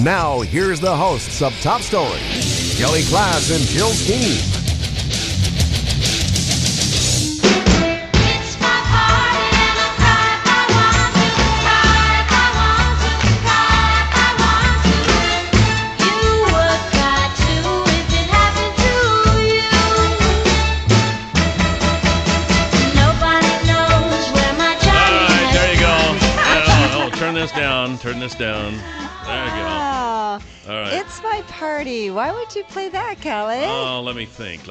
Now, here's the hosts of Top Story, Kelly Class and Jill Steen. It's my party and I cry if I want to, cry if I want to, cry if I want to. You would cry too if it happened to you. Nobody knows where my Johnny All right, there you go. has gone. Turn this down. Turn this down. There you go. Oh, All right. it's my party. Why would you play that, Kelly? Oh, let me think.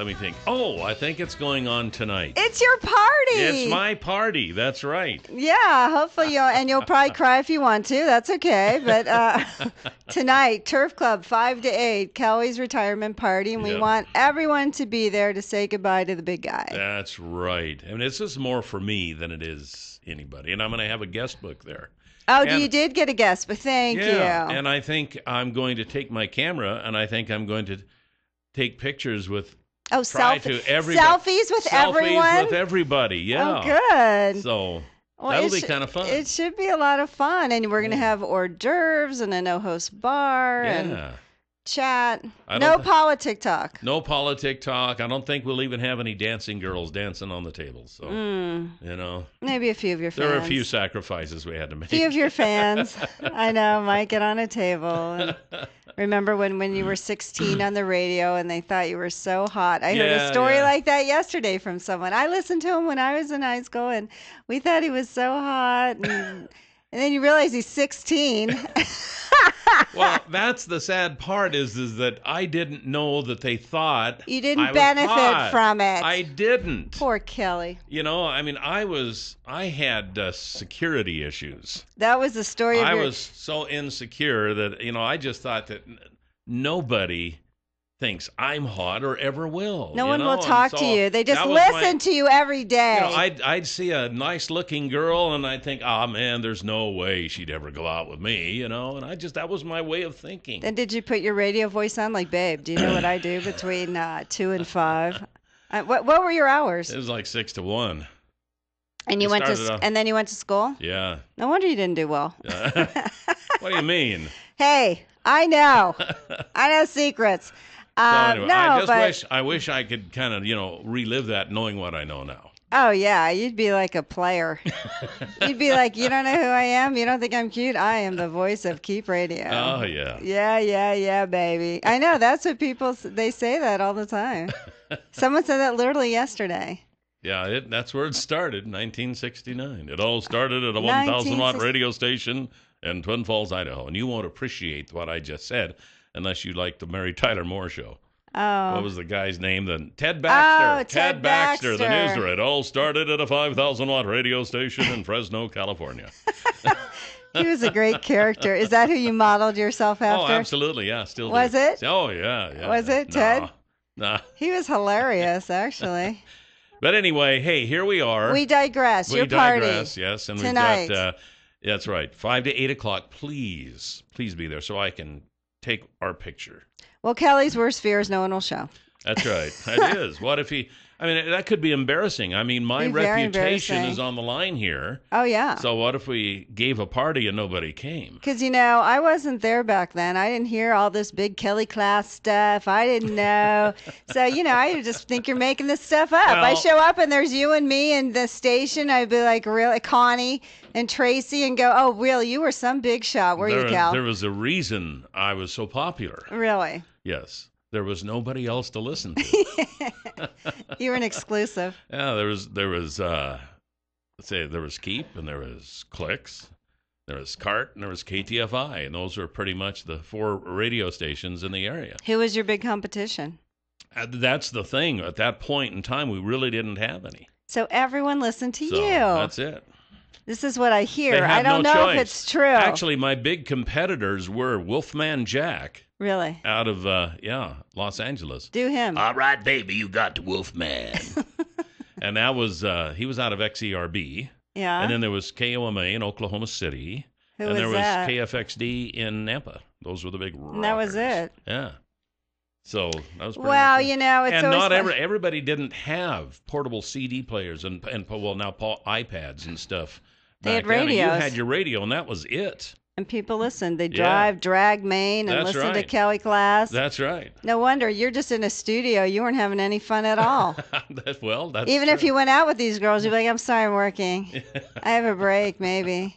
Oh, I think it's going on tonight. It's your party. It's my party. That's right. Yeah, hopefully you'll probably cry if you want to. That's okay. But tonight, Turf Club, 5 to 8, Kelly's retirement party, and we Yep. want everyone to be there to say goodbye to the big guy. That's right. I mean, this is more for me than it is anybody. And I'm going to have a guest book there. Oh, and- you did get a guest, but thank you. And I think I'm going to take my camera, and I think I'm going to take pictures with Oh, try to everybody. selfies with everyone? Selfies with everybody, yeah. Oh, good. So Well, that'll it be sh- kind of fun. It should be a lot of fun. And we're going to have hors d'oeuvres and a no-host bar and Yeah. chat. I No don't- politic talk. No politic talk. I don't think we'll even have any dancing girls dancing on the table. So, you know, Maybe a few of your fans. there are a few sacrifices we had to make. few of your fans. I know, might get on a table. And remember when you were 16 on the radio and they thought you were so hot? I heard a Yeah, story yeah. like that yesterday from someone. I listened to him when I was in high school and we thought he was so hot. And then you realize he's 16. Well, that's the sad part is that I didn't know that they thought You didn't I was benefit hot. from it. I didn't. Poor Kelly. You know, I mean, I had security issues. That was the story of I your... was so insecure that, you know, I just thought that nobody thinks I'm hot or ever will. No you one know? will And talk to so you. They just that was listen to you every day. You know, I'd see a nice-looking girl, and I'd think, oh, man, there's no way she'd ever go out with me, you know? And that was my way of thinking. Then did you put your radio voice on? Like, babe, do you know what I do between 2 and 5? What were your hours? It was like 6 to 1. And you it went to started off- and then you went to school? Yeah. No wonder you didn't do well. What do you mean? Hey, I know. I know secrets. So anyway, no, I wish I could kind of, you know, relive that knowing what I know now. oh yeah, you'd be like a player. You'd be like, you don't know who I am? You don't think I'm cute? I am the voice of Keep Radio. Oh, yeah. Yeah, baby. I know. That's what they say that all the time. Someone said that literally yesterday. Yeah, that's where it started, 1969. It all started at a 1,000-watt radio station in Twin Falls, Idaho. And you won't appreciate what I just said unless you like the Mary Tyler Moore Show. Oh. What was the guy's name then? Ted Baxter. Oh, Ted Baxter, the Baxter. news. It all started at a 5,000-watt radio station in Fresno, California. He was a great character. Is that who you modeled yourself after? Oh, absolutely, yeah, still do. Was it? Oh, yeah. Was it, Nah, Ted? Nah. He was hilarious, actually. But anyway, hey, here we are. We digress. We Your party. digress, yes. And tonight. we've got, that's right, 5 to 8 o'clock. Please be there so I can take our picture. Well, Kelly's worst fear is no one will show. That's right. That is. What if that could be embarrassing. I mean, my Be very reputation embarrassing. is on the line here. Oh, yeah. So what if we gave a party and nobody came? Because, I wasn't there back then. I didn't hear all this big Kelly class stuff. I didn't know. So, I just think you're making this stuff up. I Well- show up and there's you and me in the station. I'd be like, really, Connie and Tracy, and go, oh, really? You were some big shot, were you, Cal? There was a reason I was so popular. Really? Yes. There was nobody else to listen to. You were an exclusive. Yeah, there was let's say there was Keep and there was KLIXcast, there was CART and there was KTFI, and those were pretty much the 4 radio stations in the area. Who was your big competition? That's the thing. At that point in time, we really didn't have any. So everyone listened to So you. that's it. This is what I hear. They had I don't no know choice. if it's true. Actually, my big competitors were Wolfman Jack Really? out of Los Angeles. Do him. All right, baby, you got the Wolfman. And that was he was out of XERB. Yeah. And then there was KOMA in Oklahoma City. Who and was there was that? KFXD in Nampa. Those were the big rockers. And that was it. Yeah. So that was pretty Well, much it. it's and always not fun. everybody didn't have portable CD players and iPads and stuff. They had back then. And you radios. had your radio, and that was it. And people listen. They Yeah. drag Maine, and That's listen to right. Kelly Class. That's right. No wonder you're just in a studio. You weren't having any fun at all. That's Even if true. you went out with these girls, you'd be like, I'm sorry, I'm working. I have a break, maybe.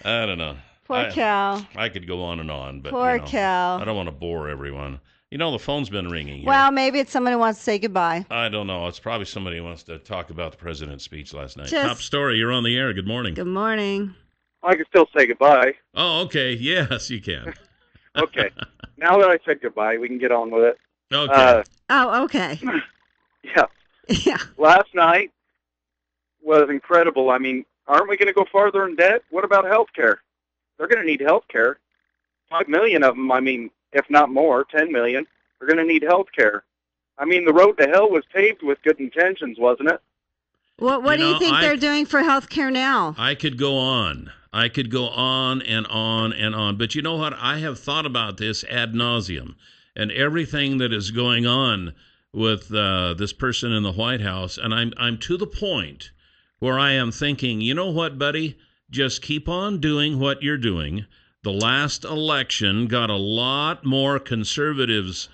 I don't know. Poor Cal. I could go on and on, but Poor Cal. I don't want to bore everyone. The phone's been ringing here. Well, maybe it's someone who wants to say goodbye. I don't know. It's probably somebody who wants to talk about the president's speech last night. Just- Top story. You're on the air. Good morning. Good morning. I can still say goodbye. Oh, okay. Yes, you can. Okay. Now that I said goodbye, we can get on with it. Okay. Oh, okay. Yeah. Yeah. Last night was incredible. I mean, aren't we going to go farther in debt? What about health care? They're going to need health care. 5 million of them, I mean, if not more, 10 million, are going to need health care. I mean, the road to hell was paved with good intentions, wasn't it? What do you think they're doing for health care now? I could go on. I could go on and on and on. But you know what? I have thought about this ad nauseum, and everything that is going on with this person in the White House, and I'm to the point where I am thinking, you know what, buddy? Just keep on doing what you're doing. The last election got a lot more conservatives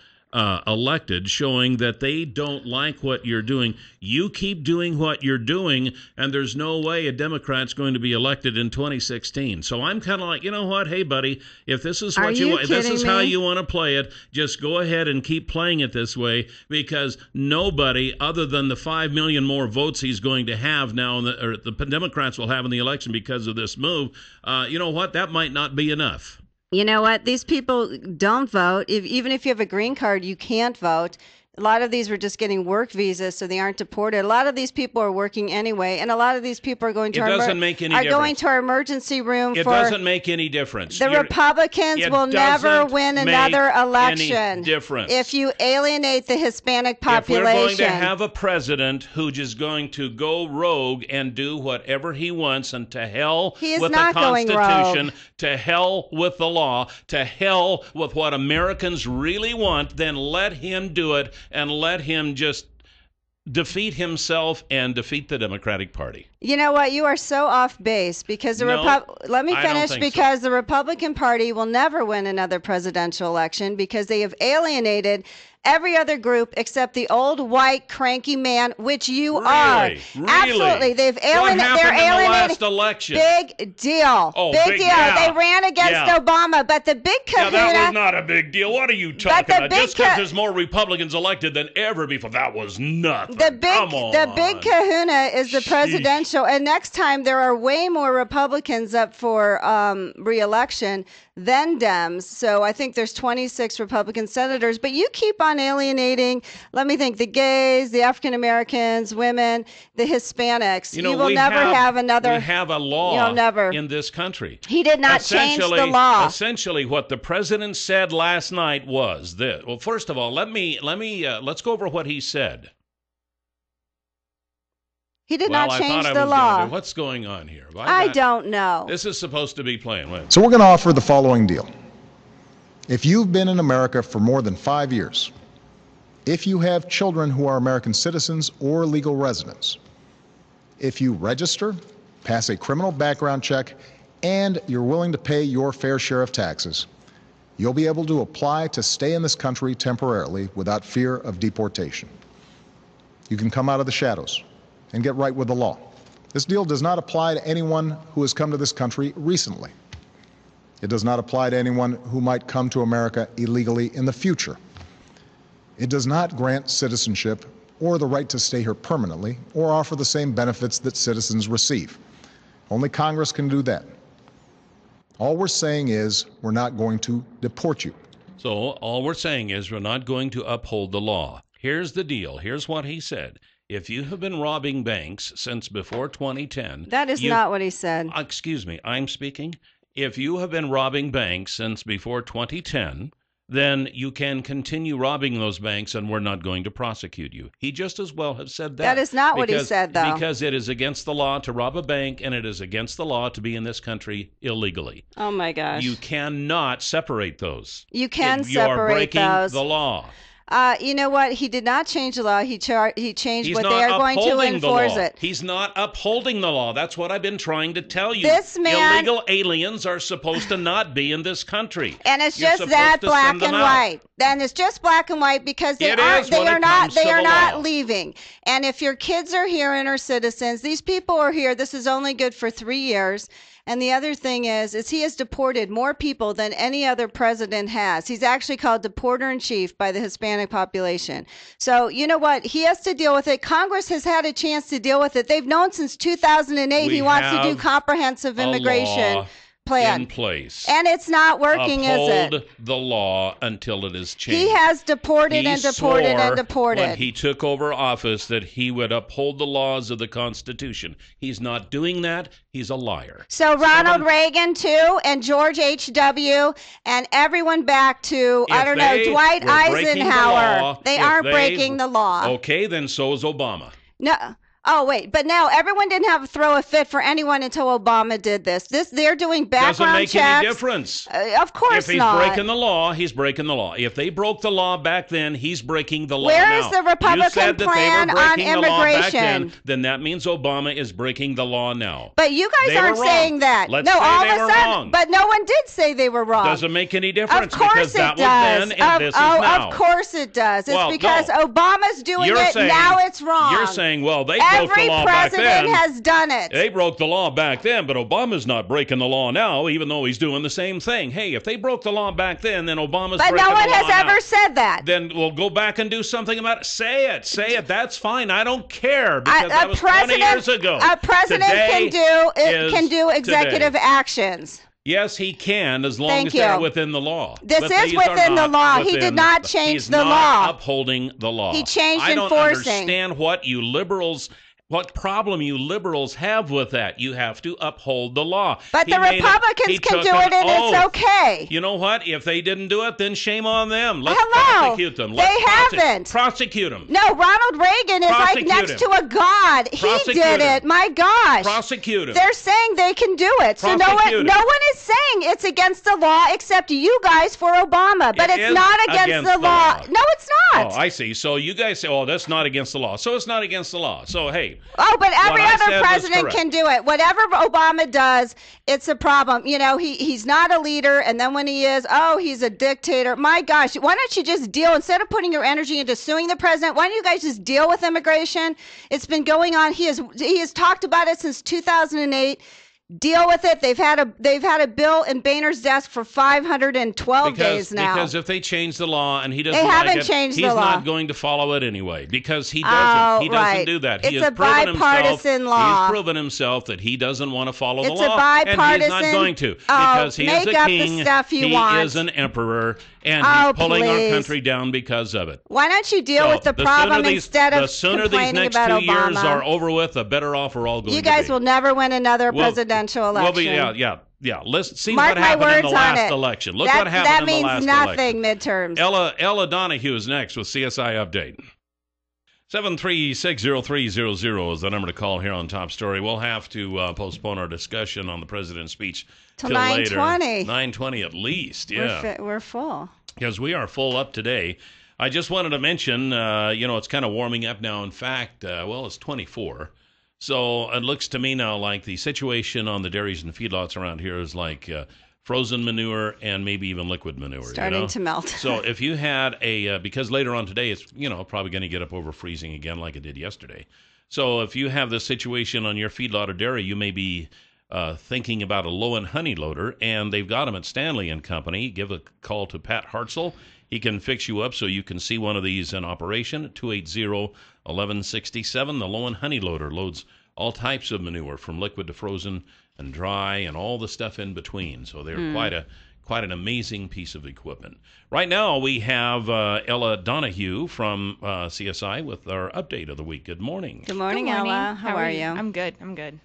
elected, showing that they don't like what you're doing. You keep doing what you're doing, and there's no way a Democrat's going to be elected in 2016. So I'm kind of like, you know what? Hey, buddy, if this is what you want, this is how you want to play it, just go ahead and keep playing it this way, because nobody other than the 5 million more votes he's going to have now, or the Democrats will have in the election because of this move, you know what? That might not be enough. You know what? These people don't vote. Even if you have a green card, you can't vote. A lot of these were just getting work visas, so they aren't deported. A lot of these people are working anyway, and a lot of these people are going to going to our emergency room. It doesn't make any difference. The Republicans will never win another election. Any difference. If you alienate the Hispanic population. If we're going to have a president who's just going to go rogue and do whatever he wants, and to hell with the Constitution, to hell with the law, to hell with what Americans really want, then let him do it. And let him just defeat himself and defeat the Democratic Party. You know what? You are so off base, because let me finish, because the Republican Party will never win another presidential election, because they have alienated every other group except the old white cranky man, which you are. Really? Absolutely. They've alienated. What happened in the last election? Big deal. Oh, big deal. Yeah. They ran against Obama, but the big kahuna. Yeah, that was not a big deal. What are you talking about? Just because there's more Republicans elected than ever before, that was nothing. Come on. The big kahuna is the presidential, and next time there are way more Republicans up for re-election than Dems. So I think there's 26 Republican senators, but you keep on alienating, let me think, the gays, the African Americans, women, the Hispanics. You will never have another. We have a law in this country. He did not change the law. Essentially, what the president said last night was this. Well, first of all, let's go over what he said. He did not change the law. What's going on here? I don't know. This is supposed to be playing. Wait. So we're going to offer the following deal. If you've been in America for more than 5 years, if you have children who are American citizens or legal residents, if you register, pass a criminal background check, and you're willing to pay your fair share of taxes, you'll be able to apply to stay in this country temporarily without fear of deportation. You can come out of the shadows and get right with the law. This deal does not apply to anyone who has come to this country recently. It does not apply to anyone who might come to America illegally in the future. It does not grant citizenship or the right to stay here permanently or offer the same benefits that citizens receive. Only Congress can do that. All we're saying is we're not going to deport you. So all we're saying is we're not going to uphold the law. Here's the deal. Here's what he said. If you have been robbing banks since before 2010... That is not what he said. Excuse me, I'm speaking. If you have been robbing banks since before 2010, then you can continue robbing those banks and we're not going to prosecute you. He just as well have said that. That is not what he said, though. Because it is against the law to rob a bank, and it is against the law to be in this country illegally. Oh, my gosh. You cannot separate those. You can You are separate breaking those. the law. You know what? He did not change the law. He changed He's what not they are going to upholding the enforce law. it. He's not upholding the law. That's what I've been trying to tell you. This man- Illegal aliens are supposed to not be in this country. And it's You're just supposed that to black send them and out. white. Then it's just black and white because they It aren't. is They when are it not. comes They to are the not law. leaving. And if your kids are here and are citizens, these people are here. This is only good for 3 years. And the other thing is he has deported more people than any other president has. He's actually called deporter in chief by the Hispanic population. So you know what? He has to deal with it. Congress has had a chance to deal with it. They've known since 2008 he wants to do have comprehensive a immigration law plan. in place. And it's not working, is Uphold it? the law until it is changed. He has deported He and deported swore and deported. when he took over office that he would uphold the laws of the Constitution. He's not doing that. He's a liar. So Ronald Reagan too, and George H.W. and everyone back to If they Dwight were breaking the Eisenhower. law, They if aren't they- breaking the law. Okay, then so is Obama. No. Oh wait, but now everyone didn't have to throw a fit for anyone until Obama did this. They're doing background Doesn't make checks. any difference. Of course If he's not. breaking the law, he's breaking the law. If they broke the law back then, he's breaking the law Where now. is the Republican you said that plan they were on breaking the law back then, immigration? then that means Obama is breaking the law now. But you guys They were aren't wrong. saying that. Let's no, say all they of a were sudden, wrong. but no one did say they were wrong. Doesn't make any difference Of course because it that does. was then and this is now. Of course it does. It's Well, because no. Obama's doing You're it, saying, now it's wrong. You're saying, well, they broke Every the law back president then. has done it. They broke the law back then, but Obama's not breaking the law now, even though he's doing the same thing. Hey, if they broke the law back then Obama's But breaking no one the law has ever now. said that. Then we'll go back and do something about it. Say it. Say it. That's fine. I don't care because that was 20 years ago. A president Today is can do executive today. actions. Yes, he can, as long Thank as they're you. within the law. This But is these are within the not law. He within did not the- change he's the not law. upholding the law. He changed I don't enforcing. understand what problem you liberals have with that. You have to uphold the law. But He the made Republicans he can took do an it, and it's oath. okay. You know what? If they didn't do it, then shame on them. Let's Hello. prosecute them. They haven't. Prosecute them. No, Ronald Reagan is like Prosecute next him. to a god. He Prosecute did him. it. My gosh. Prosecute him. They're saying they can do it. So no Prosecute him. one is saying it's against the law except you guys for Obama. But It it's is not against the law. No, it's not. Oh, I see. So you guys say, oh, that's not against the law. So it's not against the law. So, hey. Oh, but every what I other said was president correct. can do it. Whatever Obama does, it's a problem. You know, he's not a leader, and then when he is, oh, he's a dictator. My gosh, why don't you just deal, instead of putting your energy into suing the president, why don't you guys just deal with immigration? It's been going on. He has talked about it since 2008. Deal with it. They've had a bill in Boehner's desk for 512 days now. Because if they change the law and he doesn't They like haven't it, changed he's the law. not going to follow it anyway. Because he doesn't. Oh, He doesn't right. do that. It's He has a proven bipartisan himself, law. He's proven himself that he doesn't want to follow the It's law. a And he's not bipartisan- going to. Oh, Because he is make a up the king. stuff you he want. is an emperor. And Oh, he's pulling please. our country down because of it. Why don't you deal So, with the sooner problem these- instead of the sooner these complaining next about 2 Obama? years are over with, the better off we're all going You to guys be. will never win another Well, presidential election. Well, yeah. Let's see Mark what my happened in words the on last it. election. Look that, what happened that in the means last nothing election. midterms. Ella Donahue is next with CSI Update. 7360300 is the number to call here on Top Story. We'll have to postpone our discussion on the president's speech Till till later. 9:20. 9:20 at least, yeah. We're full. Because we are full up today. I just wanted to mention, it's kind of warming up now. In fact, it's 24. So it looks to me now like the situation on the dairies and feedlots around here is like frozen manure and maybe even liquid manure. Starting to melt. So if you had because later on today it's, probably going to get up over freezing again like it did yesterday. So if you have this situation on your feedlot or dairy, you may be thinking about a low and honey loader, and they've got them at Stanley and Company. Give a call to Pat Hartzell. He can fix you up so you can see one of these in operation. 280-1167. The low and honey loader loads all types of manure from liquid to frozen and dry and all the stuff in between. So they're quite an amazing piece of equipment. Right now we have Ella Donahue from CSI with our update of the week. Good morning. Good morning, Good morning. Ella. How are you? I'm good.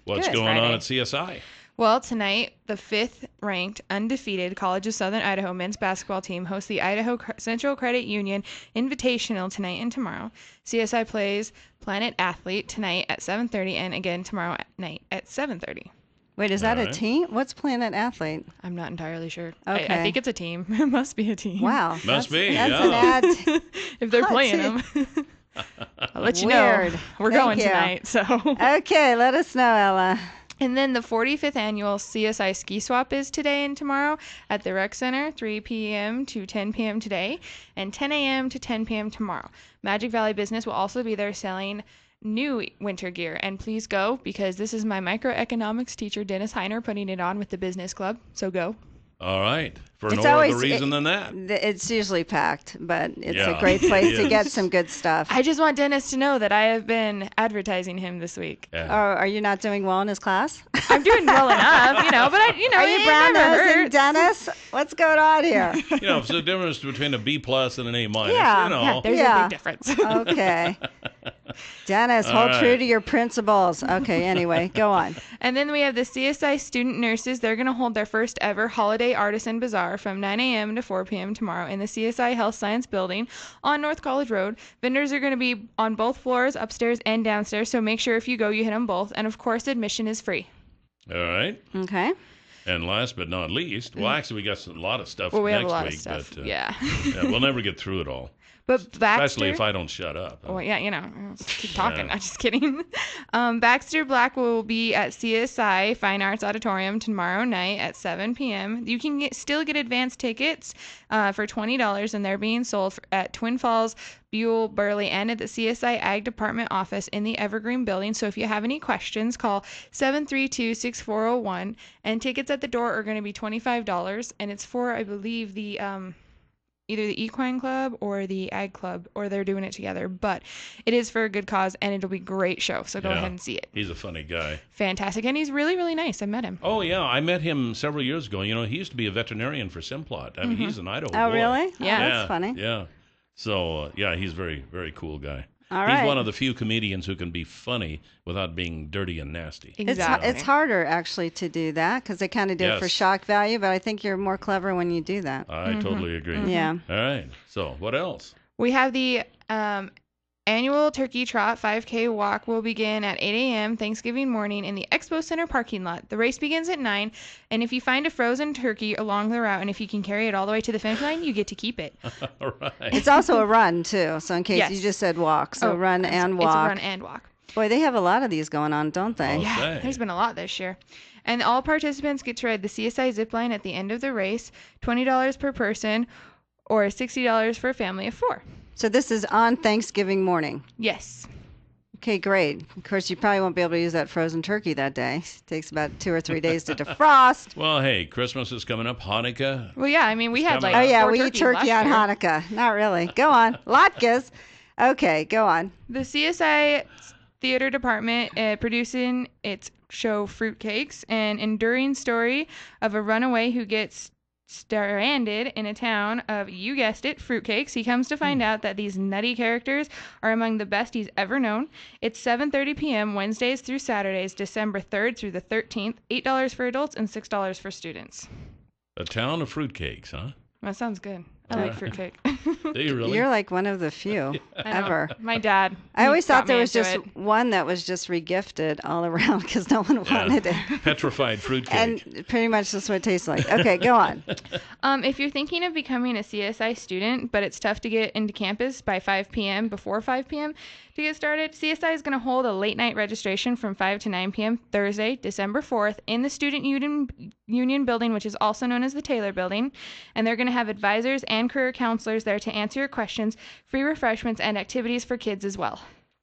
What's Good. going on Friday. at CSI? Well, tonight, the 5th-ranked, undefeated College of Southern Idaho men's basketball team hosts the Idaho Central Credit Union Invitational tonight and tomorrow. CSI plays Planet Athlete tonight at 7:30 and again tomorrow night at 7:30. Wait, is that All a right. team? What's Planet Athlete? I'm not entirely sure. Okay. I think it's a team. It must be a team. Wow. Must be, That's yeah. an ad. If they're Hot playing team. them. I'll let you Weird. know. We're Thank going you. tonight, so. Okay, let us know, Ella. And then the 45th annual CSI Ski Swap is today and tomorrow at the Rec Center, 3 p.m. to 10 p.m. today, and 10 a.m. to 10 p.m. tomorrow. Magic Valley Business will also be there selling new winter gear. And please go, because this is my microeconomics teacher, Dennis Heiner, putting it on with the business club. So go. All right. For It's no always- other reason than that. It's usually packed, but it's Yeah, a great place it to get is. some good stuff. I just want Dennis to know that I have been advertising him this week. Yeah. Oh, are you not doing well in his class? I'm doing well enough, but Are you it brown never nosing hurts. Dennis? What's going on here? You know, it's the difference between a B plus and an A minus. Yeah. You know. Yeah, there's Yeah. a big difference. Okay. Dennis, All hold true right. to your principles. Okay, anyway, go on. And then we have the CSI student nurses. They're going to hold their first ever holiday artisan bazaar from 9 a.m. to 4 p.m. tomorrow in the CSI Health Science Building on North College Road. Vendors are going to be on both floors, upstairs and downstairs, so make sure if you go, you hit them both. And of course, admission is free. All right. Okay. And last but not least, well, actually, we got a lot of stuff Well, we next have a lot week, of stuff. but Yeah. yeah, we'll never get through it all. But Baxter, Especially if I don't shut up. well, yeah, I'll just keep talking. Yeah. I'm just kidding. Baxter Black will be at CSI Fine Arts Auditorium tomorrow night at 7 p.m. You can still get advance tickets for $20, and they're being sold at Twin Falls, Buell, Burley, and at the CSI Ag Department office in the Evergreen Building. So if you have any questions, call 732-6401. And tickets at the door are going to be $25, and it's for, I believe, the either the Equine Club or the Ag Club, or they're doing it together. But it is for a good cause, and it'll be a great show. So go Yeah. ahead and see it. He's a funny guy. Fantastic. And he's really, really nice. I met him. Oh, yeah. I met him several years ago. You know, he used to be a veterinarian for Simplot. I mean, he's an Idaho Oh, boy. really? Yeah. Oh, that's funny. Yeah. So, yeah, he's very, very cool guy. All He's right. one of the few comedians who can be funny without being dirty and nasty. Exactly. It's harder, actually, to do that because they kind of do it for Yes. shock value, but I think you're more clever when you do that. I totally agree. Yeah. All right. So, what else? We have the annual Turkey Trot 5K walk will begin at 8 a.m. Thanksgiving morning in the Expo Center parking lot. The race begins at 9, and if you find a frozen turkey along the route, and if you can carry it all the way to the finish line, you get to keep it. All right. It's also a run, too. So in case Yes. you just said walk, so Oh, run I'm sorry. and It's a walk. run and walk. Boy, they have a lot of these going on, don't they? Oh, Yeah, Okay. there's been a lot this year. And all participants get to ride the CSI zip line at the end of the race, $20 per person, or $60 for a family of 4. So this is on Thanksgiving morning. Yes. Okay, great. Of course, you probably won't be able to use that frozen turkey that day. It takes about 2 or 3 days to defrost. Well, hey, Christmas is coming up. Hanukkah. Well, yeah, I mean, we had coming like up. Oh, yeah, 4 we eat turkeys turkey on last year. Hanukkah. Not really. Go on. Latkes. Okay, go on. The CSI theater department producing its show Fruitcakes, an enduring story of a runaway who gets stranded in a town of, you guessed it, fruitcakes. He comes to find out that these nutty characters are among the best he's ever known. It's 7:30 p.m. Wednesdays through Saturdays, December 3rd through the 13th. $8 for adults and $6 for students. A town of fruitcakes, huh? That sounds good. I like fruitcake. Do you really? You're like one of the few I know. ever. My dad. I always got thought there me was into just it. one that was just regifted all around because no one Yeah. wanted it. Petrified fruitcake. And pretty much that's what it tastes like. Okay, go on. If you're thinking of becoming a CSI student, but it's tough to get into campus by 5 p.m., before 5 p.m. to get started, CSI is going to hold a late night registration from 5 to 9 p.m. Thursday, December 4th in the Student Union Building, which is also known as the Taylor Building. And they're going to have advisors and career counselors there to answer your questions, free refreshments, and activities for kids as well.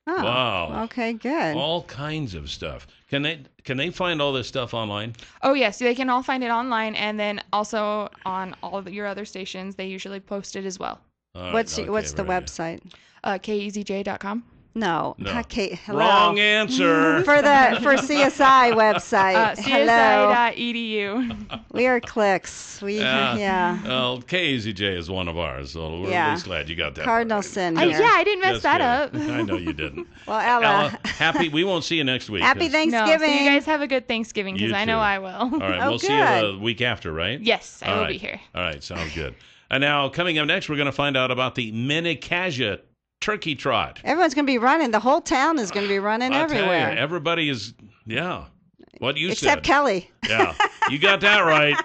Oh, Wow. okay, good. All kinds of stuff. Can they find all this stuff online? Oh, yes, they can all find it online, and then also on all of your other stations. They usually post it as well. All right, What's okay, what's the very good. website? KEZJ.com. No. No. Okay, hello. Wrong answer. For CSI website. Hello. CSI.edu. We are clicks. We yeah. Well, KZJ is one of ours, so we're Yeah. at least glad you got that. Cardinal part. sin Yeah, here. I didn't mess Just that up. kidding. I know you didn't. Well, Ella, Ella, happy. We won't see you next week. happy 'cause- Thanksgiving. No, so you guys have a good Thanksgiving, because You I know too. I will. All right, Oh, we'll see you good. the week after, right? Yes, I All will right. be here. All right, sounds good. And now, coming up next, we're going to find out about the Minnecasia Turkey Trot. Everyone's going to be running. The whole town is going to be running I'll tell you, everywhere. everybody is, yeah. What you Except said. Kelly. Yeah, you got that right.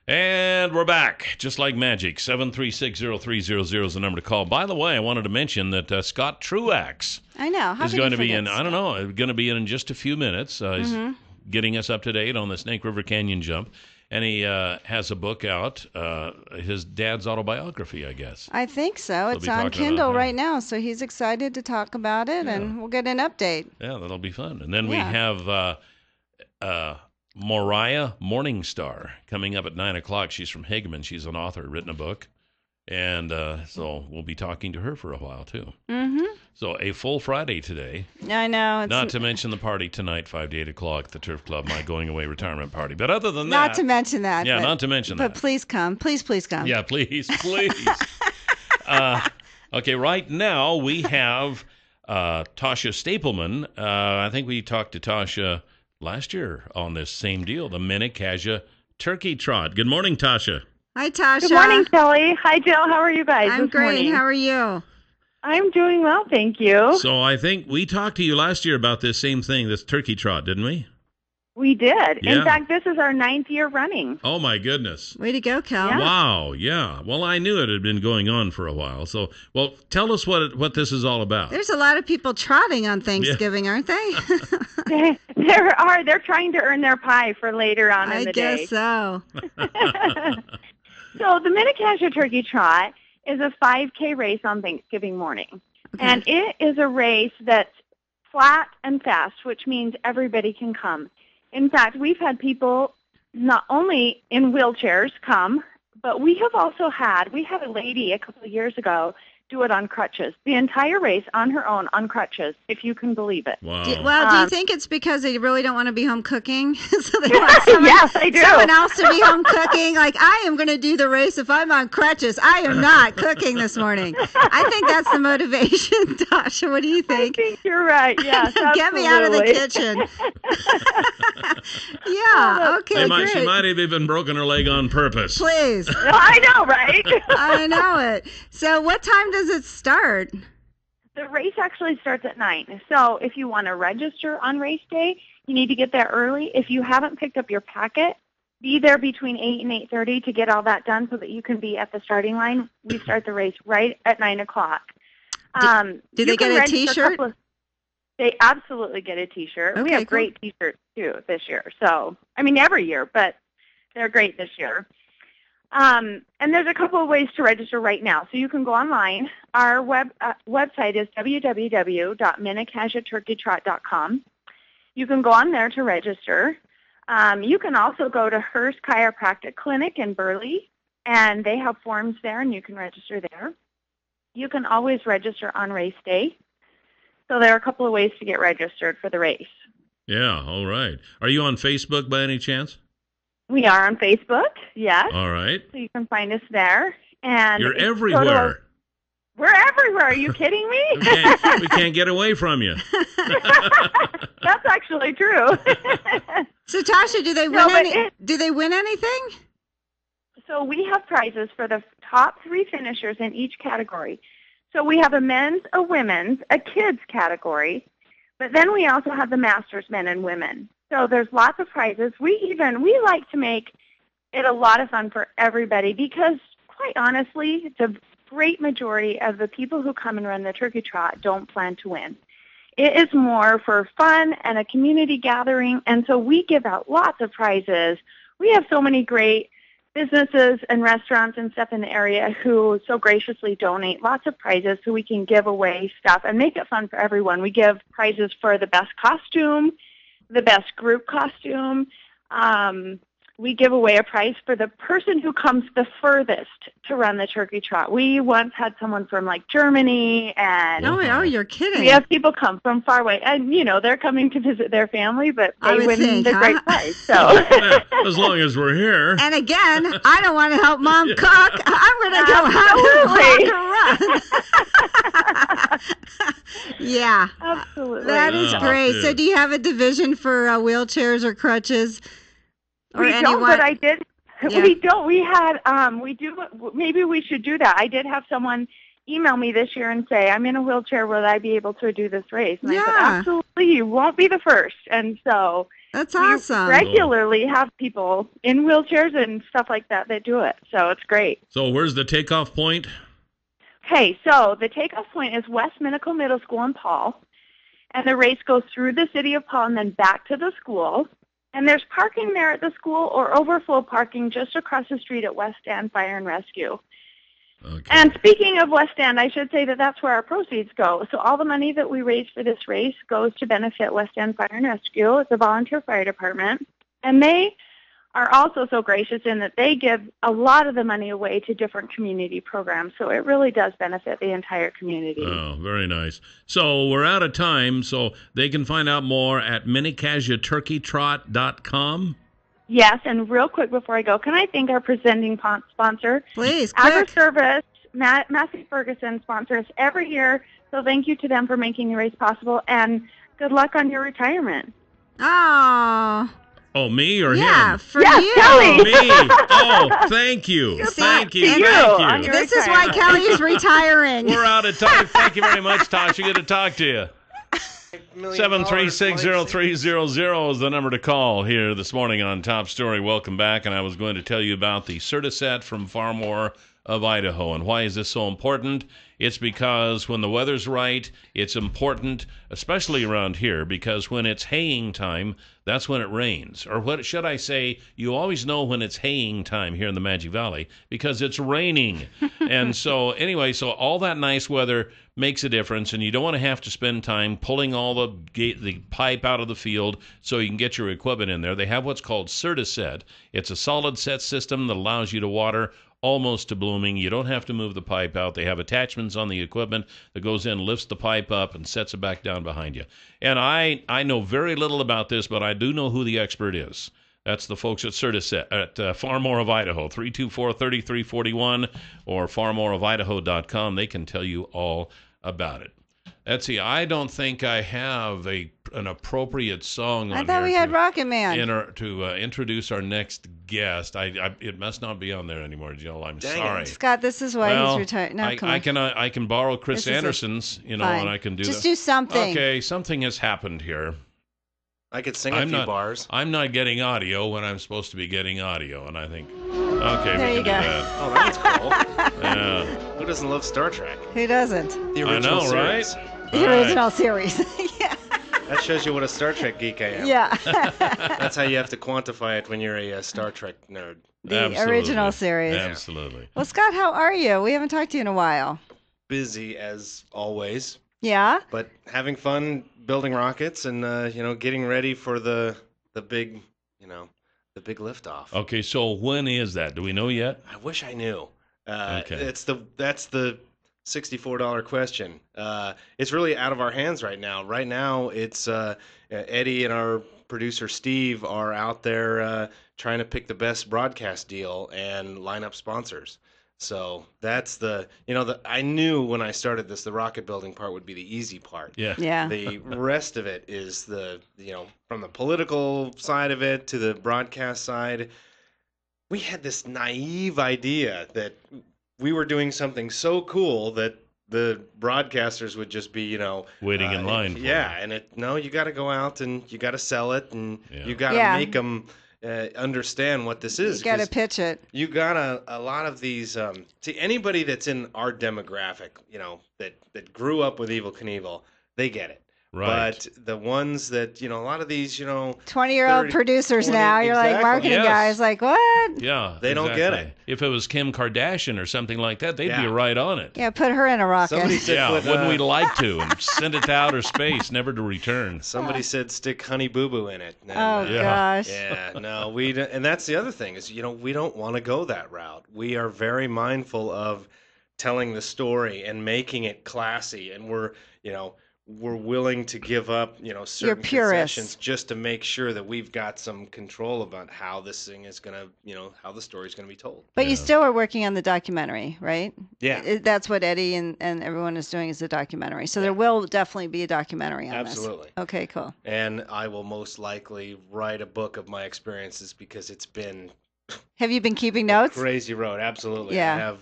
And we're back, just like magic. 7360300 is the number to call. By the way, I wanted to mention that Scott Truax I know. How is could going you to be forget in, I don't know, going to be in just a few minutes. He's getting us up to date on the Snake River Canyon jump. And he has a book out, his dad's autobiography, I guess. I think so. It's be on talking Kindle about that. right now, so he's excited to talk about it, and we'll get an update. Yeah, that'll be fun. And then we Yeah. have Moriah Morningstar coming up at 9 o'clock. She's from Hageman. She's an author, written a book. And so we'll be talking to her for a while, too. Mm-hmm. So a full Friday today. I know. It's Not to mention the party tonight, 5 to 8 o'clock, the Turf Club, my going-away retirement party. But other than not that... to mention that. Yeah, but, not to mention that. But please come. Please come. Yeah, please. Okay, right now we have Tasha Stapleman. I think we talked to Tasha last year on this same deal, the Minnecaja Turkey Trot. Good morning, Tasha. Hi, Tasha. Good morning, Kelly. Hi, Jill. How are you guys I'm this great. morning? How are you? I'm doing well, thank you. So I think we talked to you last year about this same thing, this Turkey Trot, didn't we? We did. Yeah. In fact, this is our 9th year running. Oh, my goodness. Way to go, Cal. Yeah. Wow, yeah. Well, I knew it had been going on for a while. So, well, tell us what this is all about. There's a lot of people trotting on Thanksgiving, aren't they? They're trying to earn their pie for later on in I the guess day. so. So the Minnecaja Turkey Trot is a 5K race on Thanksgiving morning. Okay. And it is a race that's flat and fast, which means everybody can come. In fact, we've had people not only in wheelchairs come, but we had a lady a couple of years ago do it on crutches. The entire race on her own on crutches, if you can believe it. Wow. Do you think it's because they really don't want to be home cooking? So they want Yes, I do. someone else to be home cooking? Like, I am going to do the race if I'm on crutches. I am not cooking this morning. I think that's the motivation, Tasha. What do you I think? think you're right. Yes, Get me out of the absolutely. kitchen. Yeah, okay, She great. might have even broken her leg on purpose. Please. I know, right? I know it. So what time does it start? The race actually starts at 9. So if you want to register on race day, you need to get there early. If you haven't picked up your packet, be there between 8 and 8:30 to get all that done so that you can be at the starting line. We start the race right at 9 o'clock. Do you they get can a register T-shirt? They absolutely get a T-shirt. We Okay, have cool. great T-shirts, too, this year. So, I mean, every year, but they're great this year. And there's a couple of ways to register right now. So you can go online. Our website is www.minnecajaturkeytrot.com. You can go on there to register. You can also go to Hearst Chiropractic Clinic in Burley, and they have forms there, and you can register there. You can always register on race day. So there are a couple of ways to get registered for the race. Yeah, all right. Are you on Facebook by any chance? We are on Facebook, yes. All right. So you can find us there. And You're go to everywhere. We're everywhere. Are you kidding me? We can't get away from you. That's actually true. So Tasha, do they win No, but do they win anything? So we have prizes for the top 3 finishers in each category. So we have a men's, a women's, a kids category, but then we also have the masters men and women. So there's lots of prizes. We like to make it a lot of fun for everybody because, quite honestly, the great majority of the people who come and run the Turkey Trot don't plan to win. It is more for fun and a community gathering, and so we give out lots of prizes. We have so many great businesses and restaurants and stuff in the area who so graciously donate lots of prizes so we can give away stuff and make it fun for everyone. We give prizes for the best costume, the best group costume. We give away a prize for the person who comes the furthest to run the Turkey Trot. We once had someone from like Germany, and Oh, you're kidding. we have people come from far away, and they're coming to visit their family, but I they would win think, the huh? great prize. So Yeah, as long as we're here. And again, I don't want to help Mom cook. I'm going to go out and walk around. Yeah, absolutely. that is Oh, great. dude. So do you have a division for wheelchairs or crutches? Or We anyone? don't, but I did. Yeah. We don't. We had. We do. Maybe we should do that. I did have someone email me this year and say, I'm in a wheelchair, will I be able to do this race? And I said, Yeah. absolutely, you won't be the first. And so That's we awesome. regularly have people in wheelchairs and stuff like that do it. So it's great. So where's the takeoff point? Okay, so the takeoff point is West Minico Middle School in Paul, and the race goes through the city of Paul and then back to the school. And there's parking there at the school or overflow parking just across the street at West End Fire and Rescue. Okay. And speaking of West End, I should say that that's where our proceeds go. So all the money that we raise for this race goes to benefit West End Fire and Rescue. It's a volunteer fire department. And they are also so gracious in that they give a lot of the money away to different community programs. So it really does benefit the entire community. Oh, very nice. So we're out of time, so they can find out more at minicasiaturkeytrot.com. Yes, and real quick before I go, can I thank our presenting sponsor? Please, quick. AgriService, Massey Ferguson sponsors every year, so thank you to them for making the race possible, and good luck on your retirement. Oh, Oh, me or yeah, him? for Yes, you. Kelly. Me. Oh, thank you. Thank you. to you Thank on you. your This is why retirement. Kelly's retiring. We're out of time. Thank you very much, Tasha. Good to talk to you. $1,000,000 7360300 is the number to call here this morning on Top Story. Welcome back, and I was going to tell you about the Certiset from Farmore of Idaho. And why is this so important? It's because when the weather's right, it's important, especially around here, because when it's haying time, that's when it rains. Or what should I say, you always know when it's haying time here in the Magic Valley because it's raining. And so anyway, so all that nice weather makes a difference, and you don't want to have to spend time pulling all the pipe out of the field so you can get your equipment in there. They have what's called Certiset. It's a solid set system that allows you to water almost to blooming. You don't have to move the pipe out. They have attachments on the equipment that goes in, lifts the pipe up, and sets it back down behind you. And I know very little about this, but I do know who the expert is. That's the folks at Certiset at Farmore of Idaho, 324-3341 or farmoreofidaho.com. They can tell you all about it. Etsy, I don't think I have an appropriate song on I thought here we had to- Rocket Man. to introduce our next guest. It must not be on there anymore, Jill. I'm Dang it. sorry. Scott, this is why Well, he's retired. No, come on. I can borrow Chris This is Anderson's, fine. and I can do Just that. do something. Okay, something has happened here. I could sing a I'm few not bars. I'm not getting audio when I'm supposed to be getting audio, and I think, okay, There we you can do go. that. Oh, that's cool. Yeah, Who doesn't love Star Trek? Who doesn't? The I original know, right? series. The All right. original series. Yeah. That shows you what a Star Trek geek I am. Yeah. That's how you have to quantify it when you're a Star Trek nerd. The Absolutely. original series. Absolutely. Well, Scott, how are you? We haven't talked to you in a while. Busy as always, Yeah? but having fun building rockets and getting ready for the big the big liftoff. Okay, so when is that? Do we know yet? I wish I knew. Okay. That's the $64 question. It's really out of our hands right now. Right now, it's Eddie and our producer Steve are out there trying to pick the best broadcast deal and line up sponsors. So that's I knew when I started this, the rocket building part would be the easy part. Yeah. Yeah. The rest of it is from the political side of it to the broadcast side. We had this naive idea that we were doing something so cool that the broadcasters would just be, Waiting in line for yeah, and you got to go out and you got to sell it and Yeah. you got to Yeah. make them understand what this is. You got to 'cause pitch it. you got a lot of these. See, anybody that's in our demographic, that grew up with Evel Knievel, they get it. Right. But the ones that, a lot of these, 20-year-old 30, producers 20, now. You're like exactly. marketing Yes. guys, like, what? Yeah. They don't get exactly. it. If it was Kim Kardashian or something like that, they'd be Yeah. right on it. Yeah, put her in a rocket. somebody said, Yeah, put, wouldn't we like to? And send it to outer space, never to return. somebody said stick Honey Boo Boo in it. And, Oh, Yeah. gosh. Yeah, no, we don't, and that's the other thing is, we don't want to go that route. We are very mindful of telling the story and making it classy, and we're willing to give up, certain purists. concessions just to make sure that we've got some control about how this thing is going to, how the story's going to be told. But you Yeah. still are working on the documentary, right? Yeah. That's what Eddie and everyone is doing is the documentary. So there will definitely be a documentary on Absolutely. this. Okay, cool. And I will most likely write a book of my experiences because it's been Have you been keeping a notes? crazy road. Absolutely. Yeah. I have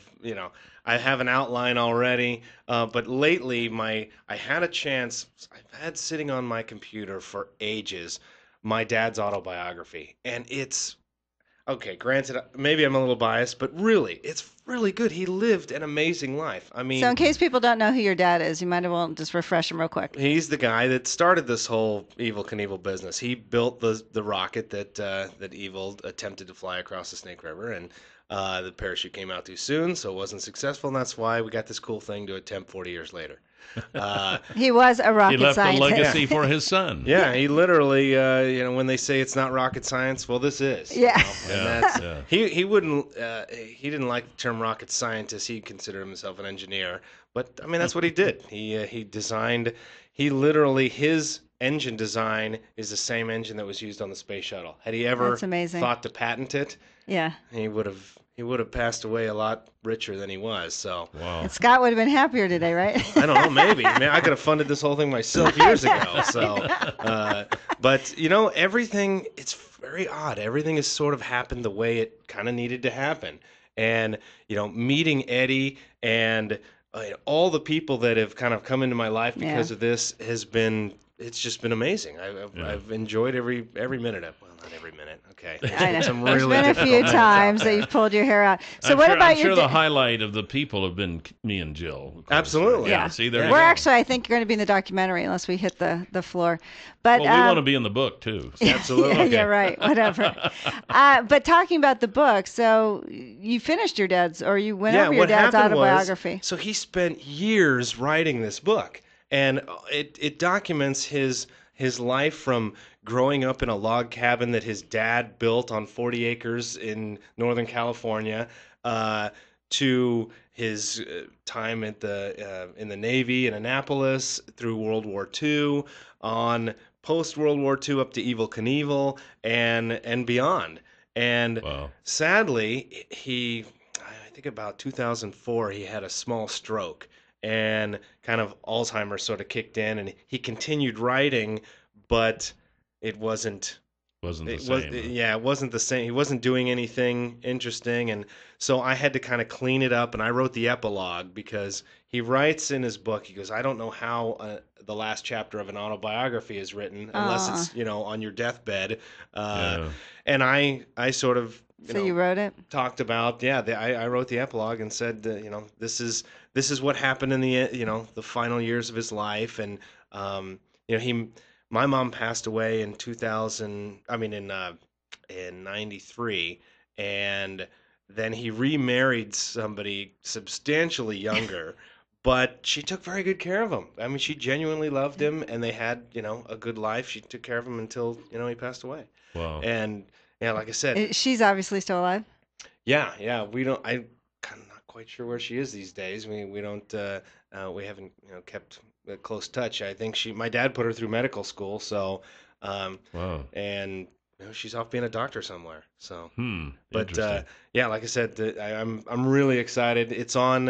I have an outline already. But lately, I had a chance. I've had sitting on my computer for ages my dad's autobiography, and it's okay. Granted, maybe I'm a little biased, but really, it's really good. He lived an amazing life. I mean, So in case people don't know who your dad is, you might as well just refresh them real quick. he's the guy that started this whole Evil Knievel business. He built the rocket that Evil attempted to fly across the Snake River, and the parachute came out too soon, so it wasn't successful, and that's why we got this cool thing to attempt 40 years later. He was a rocket He left scientist. a legacy for his son. Yeah, he literally, when they say it's not rocket science, well, this is. Yeah. And that's, he wouldn't, he didn't like the term rocket scientist. He considered himself an engineer. But, I mean, that's what he did. He designed, his engine design is the same engine that was used on the space shuttle. Had he ever That's amazing. thought to patent it, Yeah. he would have passed away a lot richer than he was. So Wow. And Scott would have been happier today, right? I don't know, maybe. Man, I could have funded this whole thing myself years ago. So, but everything, it's very odd. Everything has sort of happened the way it kind of needed to happen. And meeting Eddie and all the people that have kind of come into my life because of this it's just been amazing. I've enjoyed every minute of. Well, not every minute. Okay. I know. Some There's really been a few difficult minutes out times that there. you've pulled your hair out. So what about I'm your sure the highlight of the people have been me and Jill. of course. Absolutely. Yeah. See, there you We're go. actually, I think, going to be in the documentary unless we hit the floor. But Well, we want to be in the book too. So. Absolutely. Yeah, yeah, right. Whatever. But talking about the book, so you finished your dad's, or you went over your what dad's happened autobiography. so he spent years writing this book, and it documents his life from growing up in a log cabin that his dad built on 40 acres in Northern California, to his time at in the Navy in Annapolis, through World War II, on post World War II up to Evil Knievel and beyond. And Wow. sadly, I think about 2004, he had a small stroke, and kind of Alzheimer's sort of kicked in, and he continued writing, but it wasn't Wasn't the same. it wasn't the same. He wasn't doing anything interesting, and so I had to kind of clean it up, and I wrote the epilogue because he writes in his book, he goes, I don't know how the last chapter of an autobiography is written unless it's on your deathbed, and I sort of You wrote it? talked about I wrote the epilogue and said that, this is what happened in the the final years of his life, and my mom passed away in 2000. I mean, in '93, and then he remarried somebody substantially younger, but she took very good care of him. I mean, she genuinely loved him, and they had a good life. She took care of him until he passed away. Wow. And like I said, She's obviously still alive. yeah, we don't. I'm kind of not quite sure where she is these days. We don't. We haven't kept a close touch. I think my dad put her through medical school, so Wow. and she's off being a doctor somewhere. So, but Interesting. like I said, I'm really excited. It's on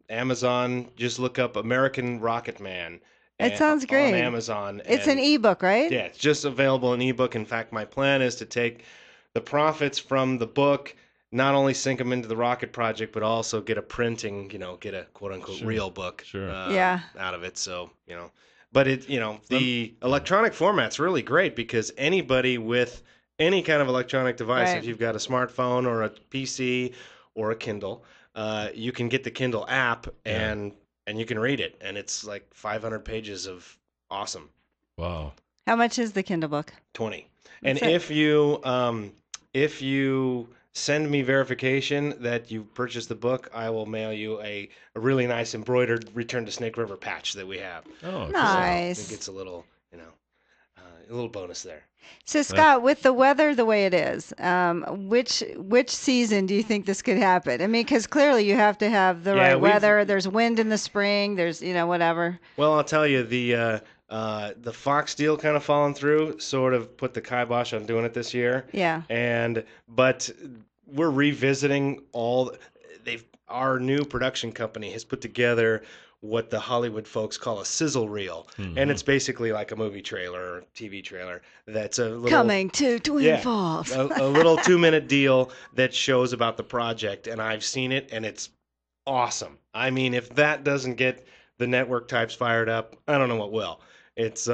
Amazon. Just look up American Rocket Man. It sounds great. On Amazon. It's and- an ebook, right? yeah, it's just available in ebook. In fact, my plan is to take the profits from the book, not only sink them into the rocket project, but also get a printing, get a quote unquote real book out of it. So, but the electronic format's really great because anybody with any kind of electronic device, Right. if you've got a smartphone or a PC or a Kindle, you can get the Kindle app and you can read it. And it's like 500 pages of awesome. Wow. How much is the Kindle book? 20. And That's if you send me verification that you purchased the book, I will mail you a really nice embroidered Return to Snake River patch that we have. Oh, cool. Nice. I think it's a little, a little bonus there. So Scott, with the weather the way it is, which season do you think this could happen? I mean, because clearly you have to have the right weather. There's wind in the spring. There's whatever. Well, I'll tell you, the Fox deal kind of falling through sort of put the kibosh on doing it this year. Yeah. But we're revisiting our new production company has put together what the Hollywood folks call a sizzle reel, and it's basically like a movie trailer or TV trailer that's a little Coming to Twin Falls. a little 2-minute deal that shows about the project, and I've seen it, and it's awesome. I mean, if that doesn't get the network types fired up, I don't know what will. It's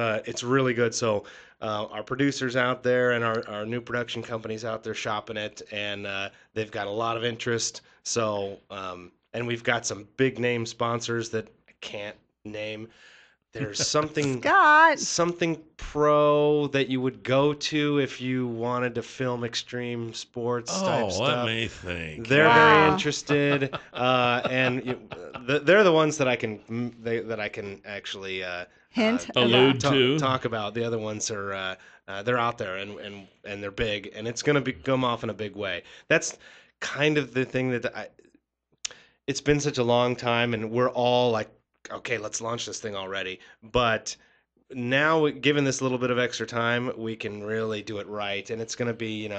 really good. So our producers out there and our new production companies out there shopping it, and they've got a lot of interest. So and we've got some big name sponsors that I can't name. There's something Scott. something pro that you would go to if you wanted to film extreme sports type stuff. Let me think. They're Wow. very interested, and they're the ones that I can actually Hint allude about. to. talk about. The other ones are they're out there and they're big, and it's going to come off in a big way. That's kind of the thing that it's been such a long time, and we're all like, okay, let's launch this thing already. But now, given this little bit of extra time, we can really do it right, and it's going to be,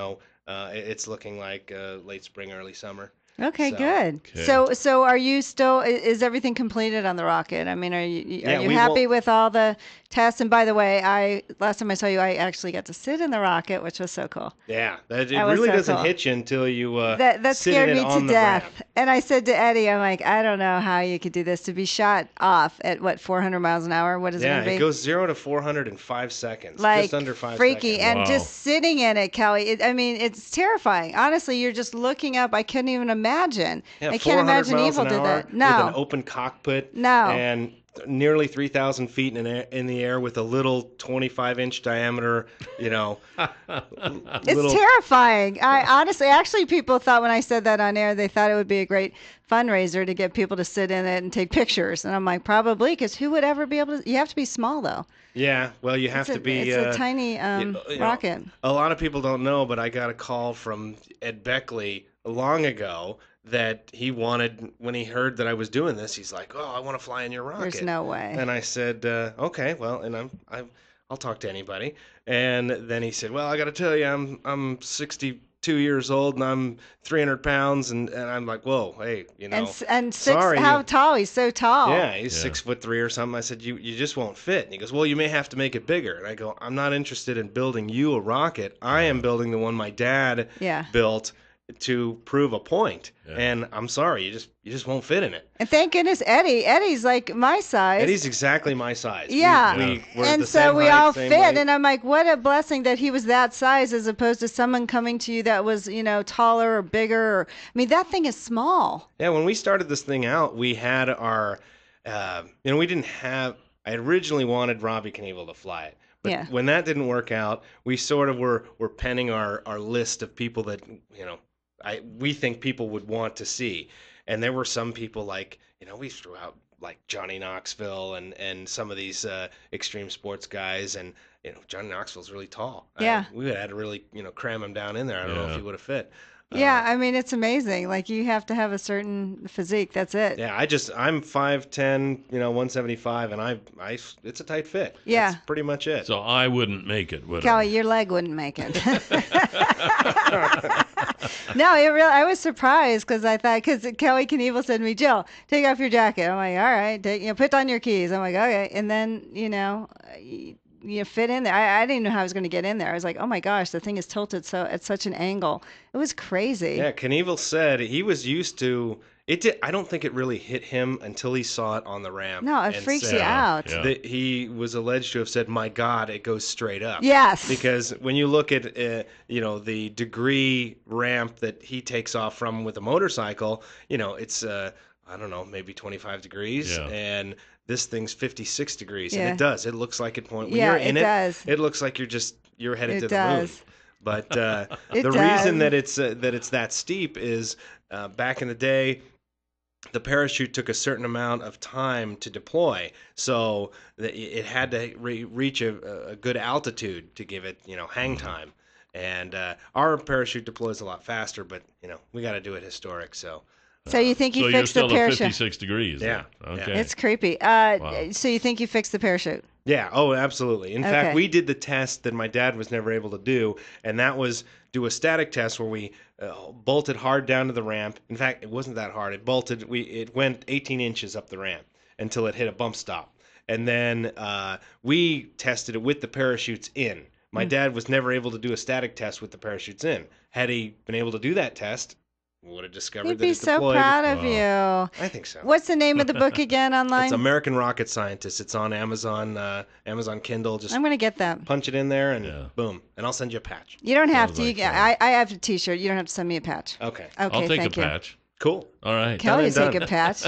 it's looking like late spring, early summer. Okay, So- good. Okay. So are you still? Is everything completed on the rocket? I mean, are you Yeah, we happy will- with all the tests? And by the way, last time I saw you, I actually got to sit in the rocket, which was so cool. Yeah, it That was really so doesn't cool. hit you until you That sit scared in me it on to the death. ramp. And I said to Eddie, I'm like, I don't know how you could do this to be shot off at 400 miles an hour. What is it Yeah, going to be? it goes 0 to 400 in 5 seconds, Like just under 5 freaky, seconds. and Wow. just sitting in it, Kelly. I mean, it's terrifying. Honestly, you're just looking up. I couldn't even imagine. Yeah, I can't 400 imagine miles Evil an did hour that. with an No, open cockpit. No. And nearly 3,000 feet in the air with a little 25-inch diameter, it's little. terrifying. I honestly, actually, people thought when I said that on air, they thought it would be a great fundraiser to get people to sit in it and take pictures. And I'm like, probably, because who would ever be able to? You have to be small though. Yeah, well, you have to be. It's a tiny rocket. A lot of people don't know, but I got a call from Ed Beckley long ago that he wanted, when he heard that I was doing this, he's like, "Oh, I want to fly in your rocket." There's no way. And I said, "Okay, well," and I'll talk to anybody. And then he said, "Well, I got to tell you, I'm 62 years old and I'm 300 pounds," and I'm like, "Whoa, hey, And six. sorry, How tall? He's so tall. Yeah, he's Yeah. 6'3" or something." I said, "You just won't fit." And he goes, "Well, you may have to make it bigger." And I go, "I'm not interested in building you a rocket. I am building the one my dad Yeah. built to prove a point. Yeah. And I'm sorry, you just won't fit in it." And thank goodness Eddie's like my size. Eddie's exactly my size. Yeah. We're And the so same we height, all same fit. weight. And I'm like, what a blessing that he was that size as opposed to someone coming to you that was, taller or bigger. I mean, that thing is small. Yeah, when we started this thing out, we had our, we didn't have. I originally wanted Robbie Knievel to fly it, but Yeah. when that didn't work out, we sort of were penning our list of people that we think people would want to see, and there were some people like we threw out like Johnny Knoxville and some of these extreme sports guys, and Johnny Knoxville's really tall. Yeah. We would have had to really cram him down in there. I don't know if Yeah. he would have fit. Yeah, I mean, it's amazing. Like, you have to have a certain physique. That's it. Yeah, I'm 5'10", 175, and it's a tight fit. Yeah. That's pretty much it. So I wouldn't make it, would Kelly, I? your leg wouldn't make it. No, I was surprised because Kelly Knievel said to me, "Jill, take off your jacket." I'm like, "All right, put on your keys." I'm like, "Okay," and then you fit in there. I didn't know how I was going to get in there. I was like, "Oh my gosh, the thing is tilted so at such an angle." It was crazy. Yeah, Knievel said he was used to it. I don't think it really hit him until he saw it on the ramp. No, it and freaks said you out. Yeah. that he was alleged to have said, "My God, it goes straight up." Yes. Because when you look at the degree ramp that he takes off from with a motorcycle, it's I don't know, maybe 25 degrees, Yeah. and this thing's 56 degrees, Yeah. and it does. It looks like it point when Yeah, you're in it does. It looks like you're headed It to the moon. does. But It the reason does. that it's that steep is back in the day, the parachute took a certain amount of time to deploy, so it had to reach a good altitude to give it hang time. And our parachute deploys a lot faster, but we got to do it historic. So So you think you So you're fixed the still at parachute? 56 degrees. Yeah. then. Yeah. Okay. It's creepy. Wow. So you think you fixed the parachute? yeah, oh, absolutely. In Okay. fact, we did the test that my dad was never able to do, and that was do a static test where we bolted hard down to the ramp. In fact, it wasn't that hard. It bolted. It went 18 inches up the ramp until it hit a bump stop. And then we tested it with the parachutes in. My dad was never able to do a static test with the parachutes in. Had he been able to do that test, we would have discovered He'd that be it so deployed. proud of you. I think so. What's the name of the book again online? It's American Rocket Scientist. It's on Amazon, Amazon Kindle. Just I'm going to get that. punch it in there and boom, and I'll send you a patch. You don't have Sounds to. like I have a T-shirt. You don't have to send me a patch. Okay. Okay, I'll take thank a you. patch. Cool. All right. Kelly will Done take and a patch.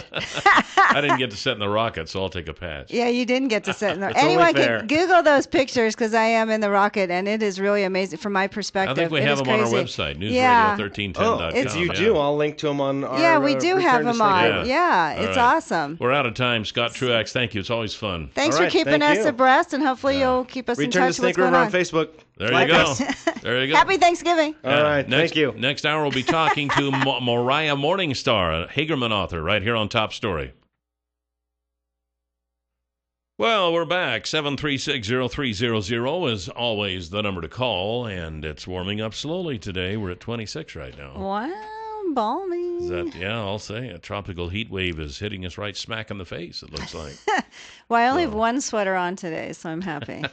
I didn't get to sit in the rocket, so I'll take a patch. Yeah, you didn't get to sit in there. It's only Anyone fair. can Google those pictures because I am in the rocket, and it is really amazing from my perspective. I think we It have is them on our crazy. website, Yeah. newsradio1310.com. If you do, I'll link to them on our Yeah, we do Return have to them Snake on. River. Yeah, All it's right. awesome. We're out of time. Scott Truax, thank you. It's always fun. Thanks All for right, keeping thank us you. abreast, and hopefully you'll keep us in Return to touch with Snake what's going River on. on Facebook. There Like you go. us. There you go. Happy Thanksgiving. All right, Next, thank you. Next hour, we'll be talking to Moriah Morningstar, a Hagerman author, right here on Top Story. Well, we're back. 736-0300 is always the number to call, and it's warming up slowly today. We're at 26 right now. Wow, balmy. Is that, yeah, I'll say a tropical heat wave is hitting us right smack in the face, it looks like. Well, I only have one sweater on today, so I'm happy.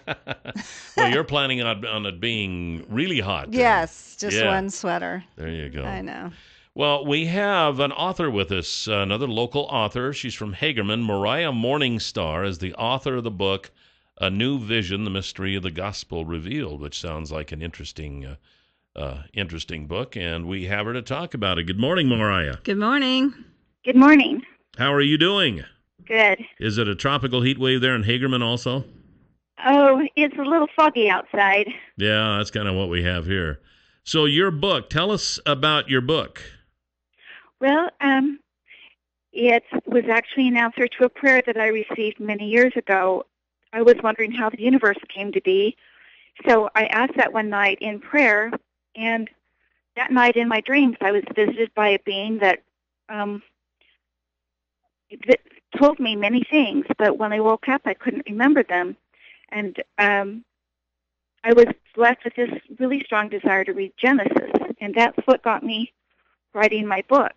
Well, you're planning on it being really hot today. Yes, just Yeah. one sweater. There you go. I know. Well, we have an author with us, another local author. She's from Hagerman. Moriah Morningstar is the author of the book, A New Vision, The Mystery of the Gospel Revealed, which sounds like an interesting book, and we have her to talk about it. Good morning, Moriah. Good morning. Good morning. How are you doing? Good. Is it a tropical heat wave there in Hagerman also? Oh, it's a little foggy outside. Yeah, that's kind of what we have here. So your book, tell us about your book. Well, it was actually an answer to a prayer that I received many years ago. I was wondering how the universe came to be. So I asked that one night in prayer, and that night in my dreams, I was visited by a being that told me many things, but when I woke up, I couldn't remember them. And I was left with this really strong desire to read Genesis, and that's what got me writing my book.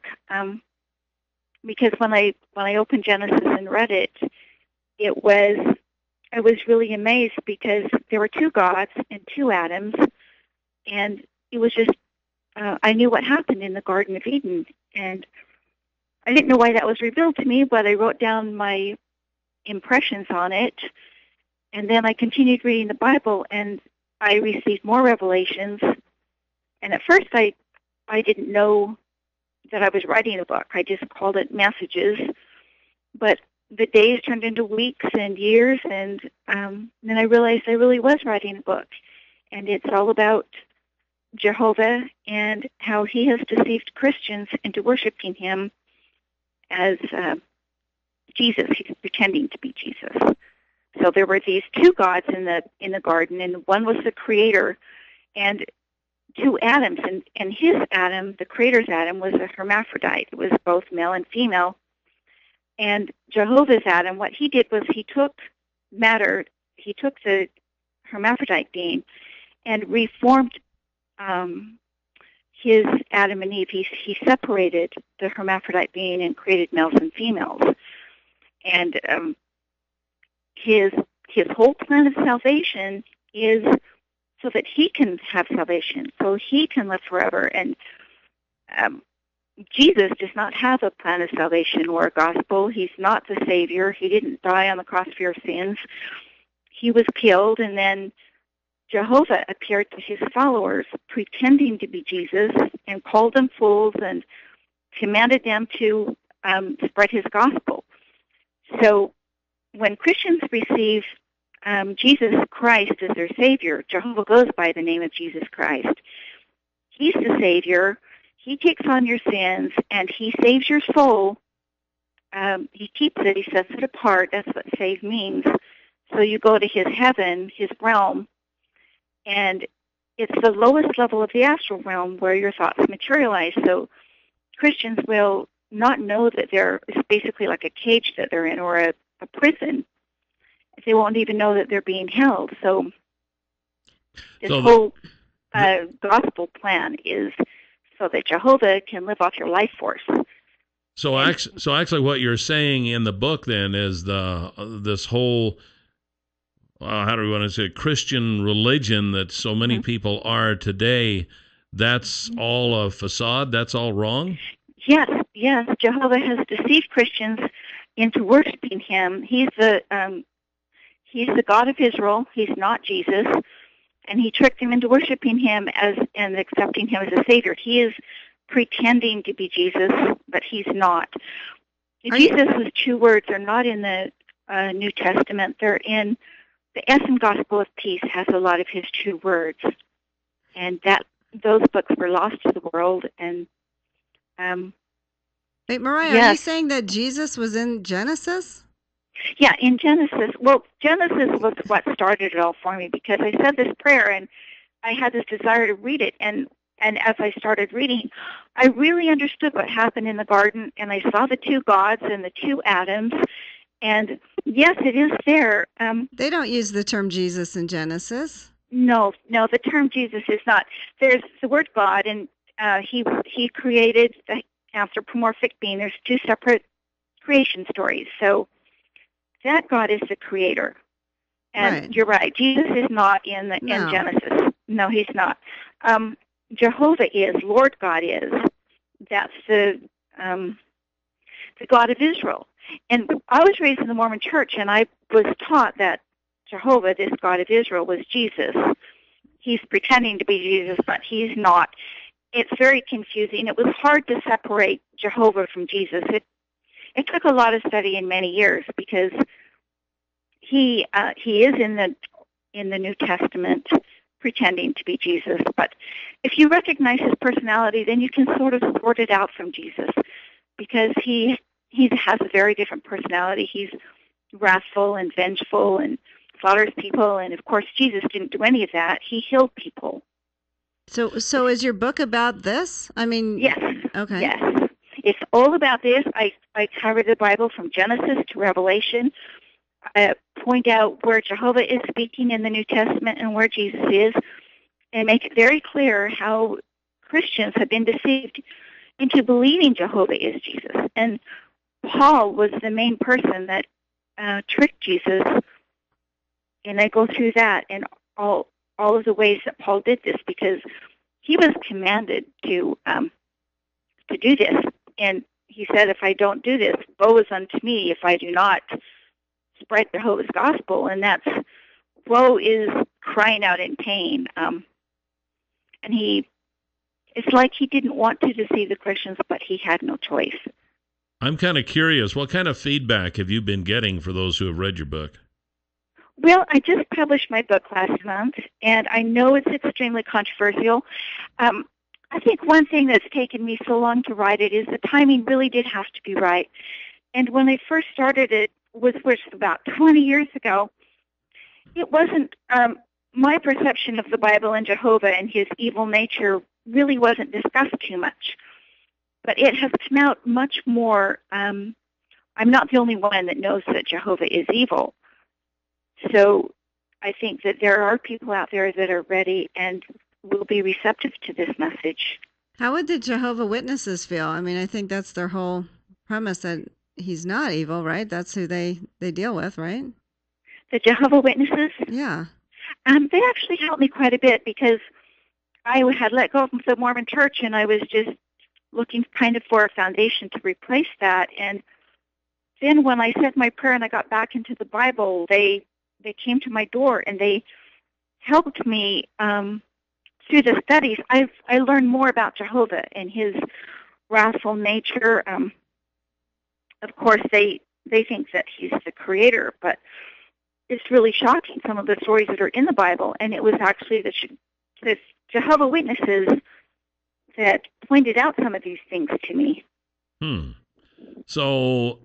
Because when I opened Genesis and read it, I was really amazed because there were two gods and two Adams, and it was just I knew what happened in the Garden of Eden, and I didn't know why that was revealed to me, but I wrote down my impressions on it, and then I continued reading the Bible, and I received more revelations. And at first, I didn't know that I was writing a book. I just called it messages. But the days turned into weeks and years, and then I realized I really was writing a book. And it's all about Jehovah and how he has deceived Christians into worshiping him as Jesus. He's pretending to be Jesus. So there were these two gods in the garden, and one was the creator, and two Adams, and his Adam, the creator's Adam, was a hermaphrodite. It was both male and female. And Jehovah's Adam, what he did was he took matter, he took the hermaphrodite being and reformed his Adam and Eve. He separated the hermaphrodite being and created males and females. And his whole plan of salvation is so that he can have salvation, so he can live forever. And Jesus does not have a plan of salvation or a gospel. He's not the Savior. He didn't die on the cross for your sins. He was killed, and then Jehovah appeared to his followers, pretending to be Jesus, and called them fools and commanded them to spread his gospel. So when Christians receive Jesus Christ as their Savior, Jehovah goes by the name of Jesus Christ. He's the Savior. He takes on your sins, and he saves your soul. He keeps it. He sets it apart. That's what save means. So you go to his heaven, his realm, and it's the lowest level of the astral realm where your thoughts materialize. So Christians will not know that it's basically like a cage that they're in, or a prison. They won't even know that they're being held. So this whole gospel plan is so that Jehovah can live off your life force. So actually, what you're saying in the book then is this whole how do we want to say Christian religion that so many people are today. That's all a facade. That's all wrong. Yes. Jehovah has deceived Christians into worshiping him. He's the God of Israel. He's not Jesus, and he tricked them into worshiping him and accepting him as a savior. He is pretending to be Jesus, but he's not. Jesus' 2 words are not in the New Testament. They're in the Essen Gospel of Peace. Has a lot of his 2 words, and those books were lost to the world. And wait, Mariah, yes. are you saying that Jesus was in Genesis? Yeah, in Genesis. Well, Genesis was what started it all for me, because I said this prayer and I had this desire to read it, and as I started reading, I really understood what happened in the garden, and I saw the 2 gods and the 2 Adams, and yes, it is there. They don't use the term Jesus in Genesis. No, the term Jesus is not. There's the word God, and he created the anthropomorphic being. There's 2 separate creation stories, so that God is the creator. And Right. You're right, Jesus is not in Genesis. No, he's not. Jehovah is, Lord God is. That's the God of Israel. And I was raised in the Mormon church, and I was taught that Jehovah, this God of Israel, was Jesus. He's pretending to be Jesus, but he's not. It's very confusing. It was hard to separate Jehovah from Jesus. It took a lot of study and many years, because he is in the New Testament pretending to be Jesus. But if you recognize his personality, then you can sort of sort it out from Jesus, because he has a very different personality. He's wrathful and vengeful and slaughters people, and of course Jesus didn't do any of that. He healed people. So is your book about this? I mean, Yes. Okay. Yes. It's all about this. I cover the Bible from Genesis to Revelation. I point out where Jehovah is speaking in the New Testament and where Jesus is, and make it very clear how Christians have been deceived into believing Jehovah is Jesus. And Paul was the main person that tricked Jesus, and I go through that and all of the ways that Paul did this, because he was commanded to do this. And he said, if I don't do this, woe is unto me if I do not spread Jehovah's gospel. And that's, woe is crying out in pain. And it's like he didn't want to deceive the Christians, but he had no choice. I'm kind of curious, what kind of feedback have you been getting for those who have read your book? Well, I just published my book last month, and I know it's extremely controversial. I think one thing that's taken me so long to write it is the timing really did have to be right. And when I first started it, which was about 20 years ago, it wasn't, my perception of the Bible and Jehovah and his evil nature really wasn't discussed too much. But it has come out much more. I'm not the only one that knows that Jehovah is evil. So I think that there are people out there that are ready and will be receptive to this message. How would the Jehovah Witnesses feel? I mean, I think that's their whole premise, that he's not evil, right? That's who they deal with, right? The Jehovah Witnesses? Yeah. They actually helped me quite a bit, because I had let go from the Mormon church, and I was just looking kind of for a foundation to replace that. And then when I said my prayer and I got back into the Bible, they came to my door and they helped me through the studies. I learned more about Jehovah and his wrathful nature. Of course, they think that he's the creator, but it's really shocking, some of the stories that are in the Bible. And it was actually the Jehovah Witnesses that pointed out some of these things to me. So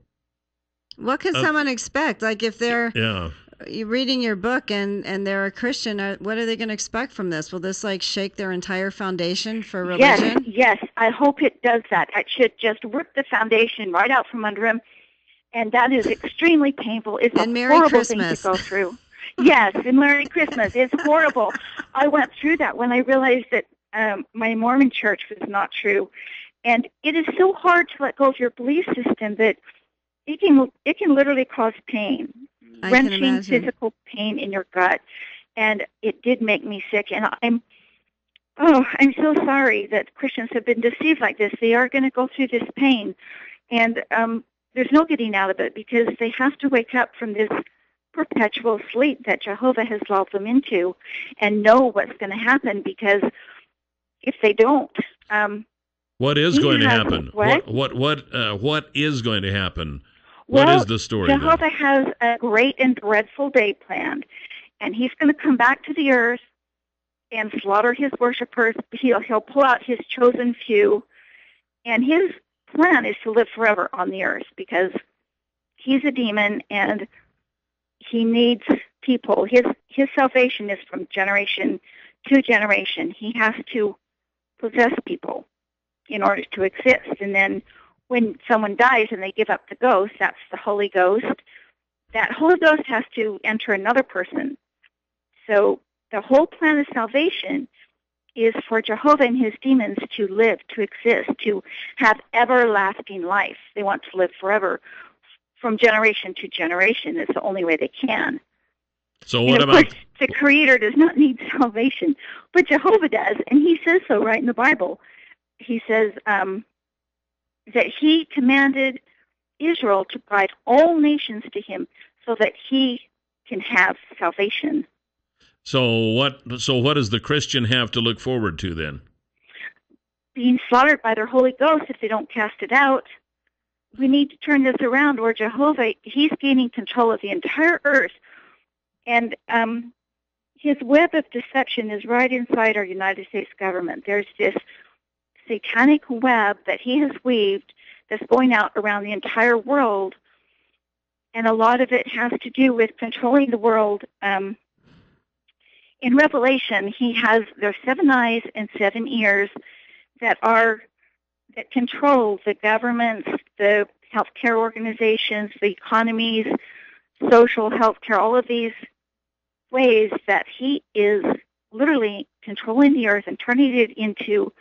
what can someone expect? Like, if they're reading your book and they're a Christian, what are they going to expect from this? Will this like shake their entire foundation for religion? Yes. I hope it does that. It should just rip the foundation right out from under him, and that is extremely painful. It's a horrible thing to go through. Yes, and Merry Christmas. It's horrible. I went through that when I realized that my Mormon church was not true. And it is so hard to let go of your belief system that it can literally cause pain, I can wrenching imagine. physical pain in your gut. And it did make me sick. And I'm so sorry that Christians have been deceived like this. They are going to go through this pain. And there's no getting out of it because they have to wake up from this perpetual sleep that Jehovah has lulled them into and know what's going to happen, because if they don't, What is he going to has- happen? what? What is going to happen? well, What is the story then? Jehovah has a great and dreadful day planned, and he's going to come back to the earth and slaughter his worshipers. He'll pull out his chosen few, and his plan is to live forever on the earth because he's a demon and he needs people. His salvation is from generation to generation. He has to possess people in order to exist. And then when someone dies and they give up the ghost, that's the Holy Ghost. That Holy Ghost has to enter another person. So the whole plan of salvation is for Jehovah and his demons to live, to exist, to have everlasting life. They want to live forever from generation to generation. It's the only way they can. So And what of about course, the Creator does not need salvation, but Jehovah does, and he says so right in the Bible. He says that he commanded Israel to guide all nations to him so that he can have salvation. so what does the Christian have to look forward to then? Being slaughtered by their Holy Ghost if they don't cast it out. We need to turn this around where Jehovah, he's gaining control of the entire earth. And his web of deception is right inside our United States government. There's this satanic web that he has weaved that's going out around the entire world. And a lot of it has to do with controlling the world. In Revelation, there's 7 eyes and 7 ears that control the governments, the healthcare organizations, the economies, social healthcare, all of these ways that he is literally controlling the earth and turning it into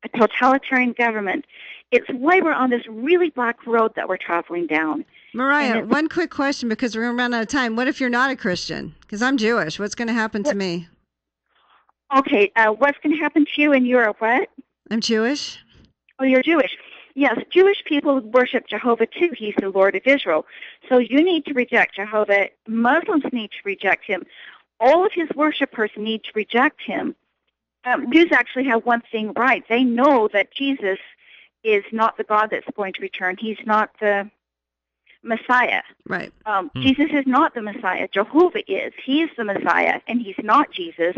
a totalitarian government. It's why we're on this really black road that we're traveling down. Mariah, one quick question because we're going to run out of time. What if you're not a Christian? Because I'm Jewish. What's going to happen to me? Okay, what's going to happen to you? And you're a what? I'm Jewish. Oh, you're Jewish. Yes, Jewish people worship Jehovah too. He's the Lord of Israel. So you need to reject Jehovah. Muslims need to reject him. All of his worshipers need to reject him. Jews actually have one thing right. They know that Jesus is not the God that's going to return. He's not the Messiah. Right. Jesus is not the Messiah. Jehovah is. He's the Messiah, and he's not Jesus.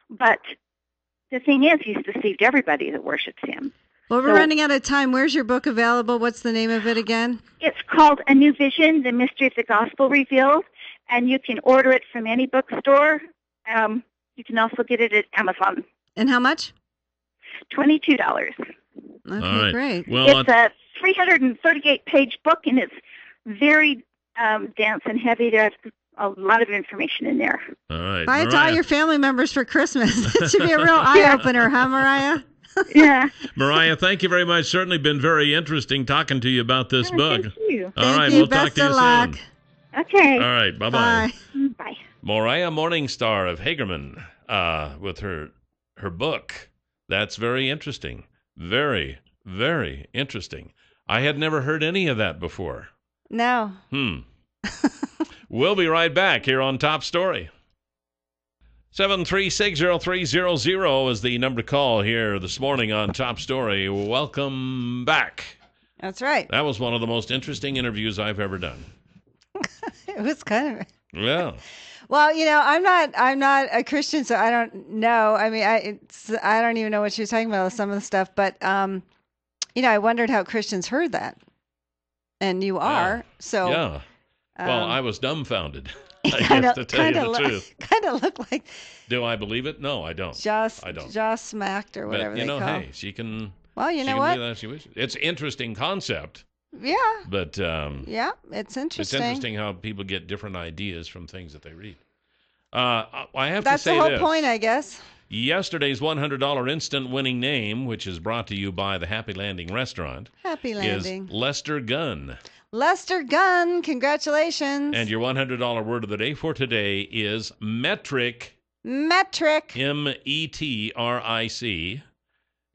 But the thing is, he's deceived everybody that worships him. Well, we're running out of time. Where's your book available? What's the name of it again? It's called A New Vision, The Mystery of the Gospel Revealed, and you can order it from any bookstore. You can also get it at Amazon. And how much? $22. Okay, All right. great. Well, It's a 338-page book, and it's very dense and heavy. There's a lot of information in there. all right. Buy it to all Mariah, your family members for Christmas. It should be a real eye-opener, huh, Mariah? Yeah. Mariah, thank you very much. Certainly been very interesting talking to you about this book. Thank you. All Thank right, you. we'll Best talk to you of luck. soon. Okay. All right, bye-bye. Bye. Bye. Mariah Morningstar of Hagerman with her book. That's very interesting. Very, very interesting. I had never heard any of that before. No. We'll be right back here on Top Story. 7360300 is the number to call here this morning on Top Story. Welcome back. That's right. That was one of the most interesting interviews I've ever done. It was kind of... Yeah. Well, you know, I'm not a Christian, so I don't know. I mean, I don't even know what she was talking about, some of the stuff. But, you know, I wondered how Christians heard that. And you are. So... Yeah. Well, I was dumbfounded. I kind guess to tell you the truth. Kind of looked like Do I believe it? No, I don't. just I don't. just smacked or whatever But you know, they call. hey, she can. Well, you she know can what? do that if she wishes. It's an interesting concept, Yeah, but yeah, it's interesting. it's interesting how people get different ideas from things that they read. I have That's to say the whole this. point, I guess. Yesterday's $100 instant winning name, which is brought to you by the Happy Landing Restaurant, Happy Landing. is Lester Gunn. Lester Gunn, congratulations. And your $100 word of the day for today is metric. Metric. METRIC.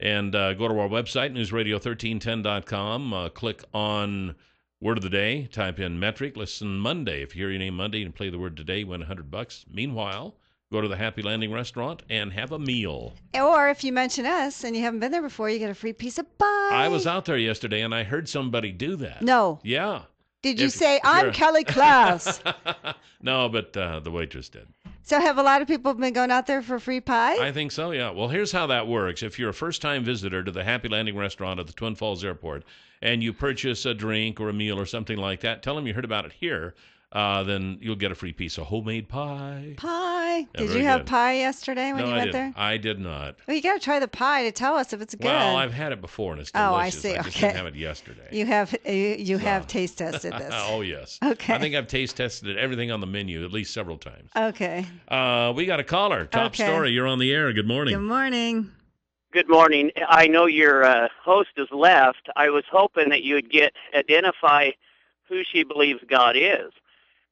And go to our website, newsradio1310.com. Click on Word of the Day. Type in metric. Listen Monday. If you hear your name Monday and play the word today, win $100. Meanwhile, go to the Happy Landing Restaurant and have a meal. Or if you mention us and you haven't been there before, you get a free piece of pie. I was out there yesterday, and I heard somebody do that. No. Yeah. Did you If say, you're I'm a- Kelly Klaus? No, but the waitress did. So have a lot of people been going out there for free pie? I think so, yeah. Well, here's how that works. If you're a first-time visitor to the Happy Landing Restaurant at the Twin Falls Airport and you purchase a drink or a meal or something like that, tell them you heard about it here, then you'll get a free piece of homemade pie. Pie. Yeah, Did very you have good. pie yesterday when No, you I went didn't. there? I did not. Well, you got to try the pie to tell us if it's good. Well, I've had it before, and it's delicious. Oh, I see. I just Okay. didn't have it yesterday. You have taste tested this. Oh, yes. Okay. I think I've taste tested everything on the menu at least several times. Okay. We got a caller. Top Okay. story. You're on the air. Good morning. Good morning. Good morning. I know your host has left. I was hoping that you would identify who she believes God is,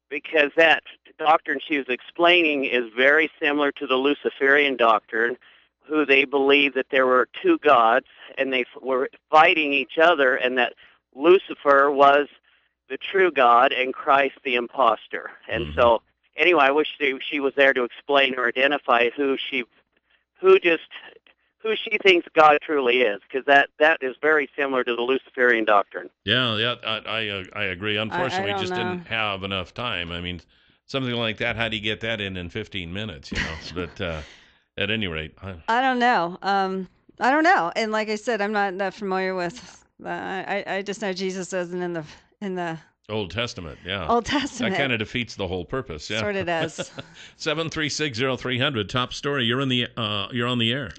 because that doctrine she was explaining is very similar to the Luciferian doctrine, who they believe that there were two gods and they were fighting each other, and that Lucifer was the true God and Christ the imposter. And so, anyway, I wish she was there to explain or identify who she thinks God truly is, because that is very similar to the Luciferian doctrine. Yeah, I agree. Unfortunately, don't just know. didn't have enough time. I mean, something like that, how do you get that in 15 minutes, you know? But at any rate. I don't know. I don't know. And like I said, I'm not that familiar with. I just know Jesus isn't in the Old Testament, yeah. Old Testament. That kind of defeats the whole purpose, yeah. Sort of does. 7360300, top story. You're on the air.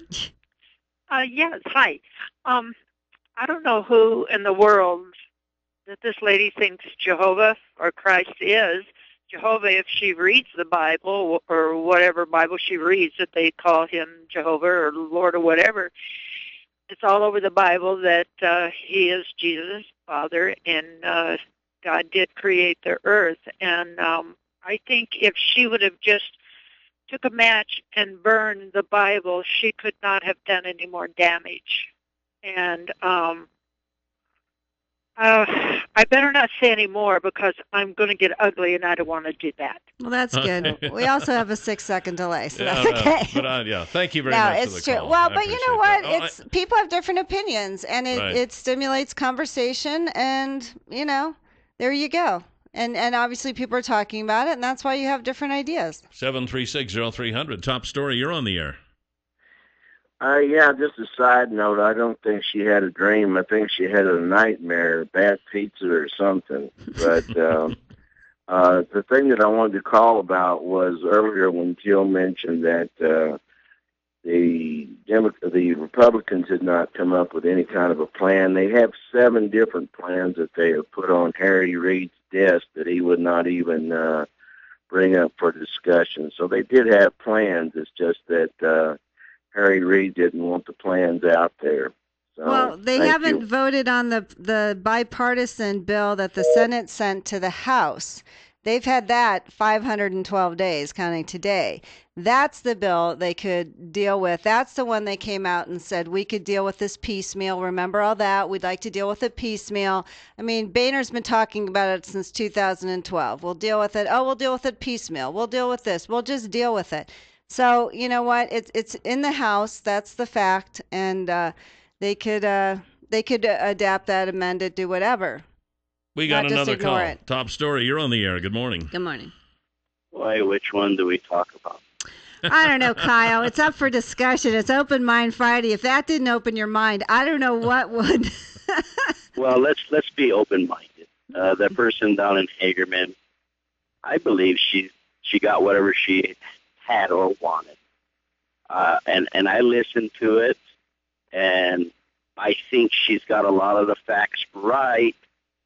Yes, hi. I don't know who in the world that this lady thinks Jehovah or Christ is. Jehovah, if she reads the Bible or whatever Bible she reads, that they call him Jehovah or Lord or whatever, it's all over the Bible that he is Jesus' Father, and God did create the earth. And I think if she would have just took a match and burned the Bible, she could not have done any more damage. And I better not say any more, because I'm going to get ugly, and I don't want to do that. Well, that's good. We also have a 6-second delay, so Yeah, that's okay. But thank you very No, much it's for the true. call. Well, I but you appreciate know what? that. It's people have different opinions, and Right. it stimulates conversation, and there you go. And obviously people are talking about it, and that's why you have different ideas. 7360300, top story. You're on the air. Yeah, just a side note. I don't think she had a dream. I think she had a nightmare, bad pizza or something. But the thing that I wanted to call about was earlier when Jill mentioned that the Republicans had not come up with any kind of a plan. They have 7 different plans that they have put on Harry Reid's desk that he would not even bring up for discussion. So they did have plans. It's just that Harry Reid didn't want the plans out there. So, Well, they thank haven't you. voted on the bipartisan bill that the Senate sent to the House. They've had that 512 days, counting today. That's the bill they could deal with. That's the one they came out and said, we could deal with this piecemeal. Remember all that? We'd like to deal with it piecemeal. I mean, Boehner's been talking about it since 2012. We'll deal with it. Oh, we'll deal with it piecemeal. We'll deal with this. We'll just deal with it. So, you know what? It's in the House. That's the fact. And they could adapt that, amend it, do whatever. We got Not just another ignore call. it. Top story. You're on the air. Good morning. Good morning. Why, which one do we talk about? I don't know, Kyle. It's up for discussion. It's Open Mind Friday. If that didn't open your mind, I don't know what would. Well, let's be open-minded. That person down in Hagerman, I believe she got whatever she had or wanted, and I listened to it, and I think she's got a lot of the facts right,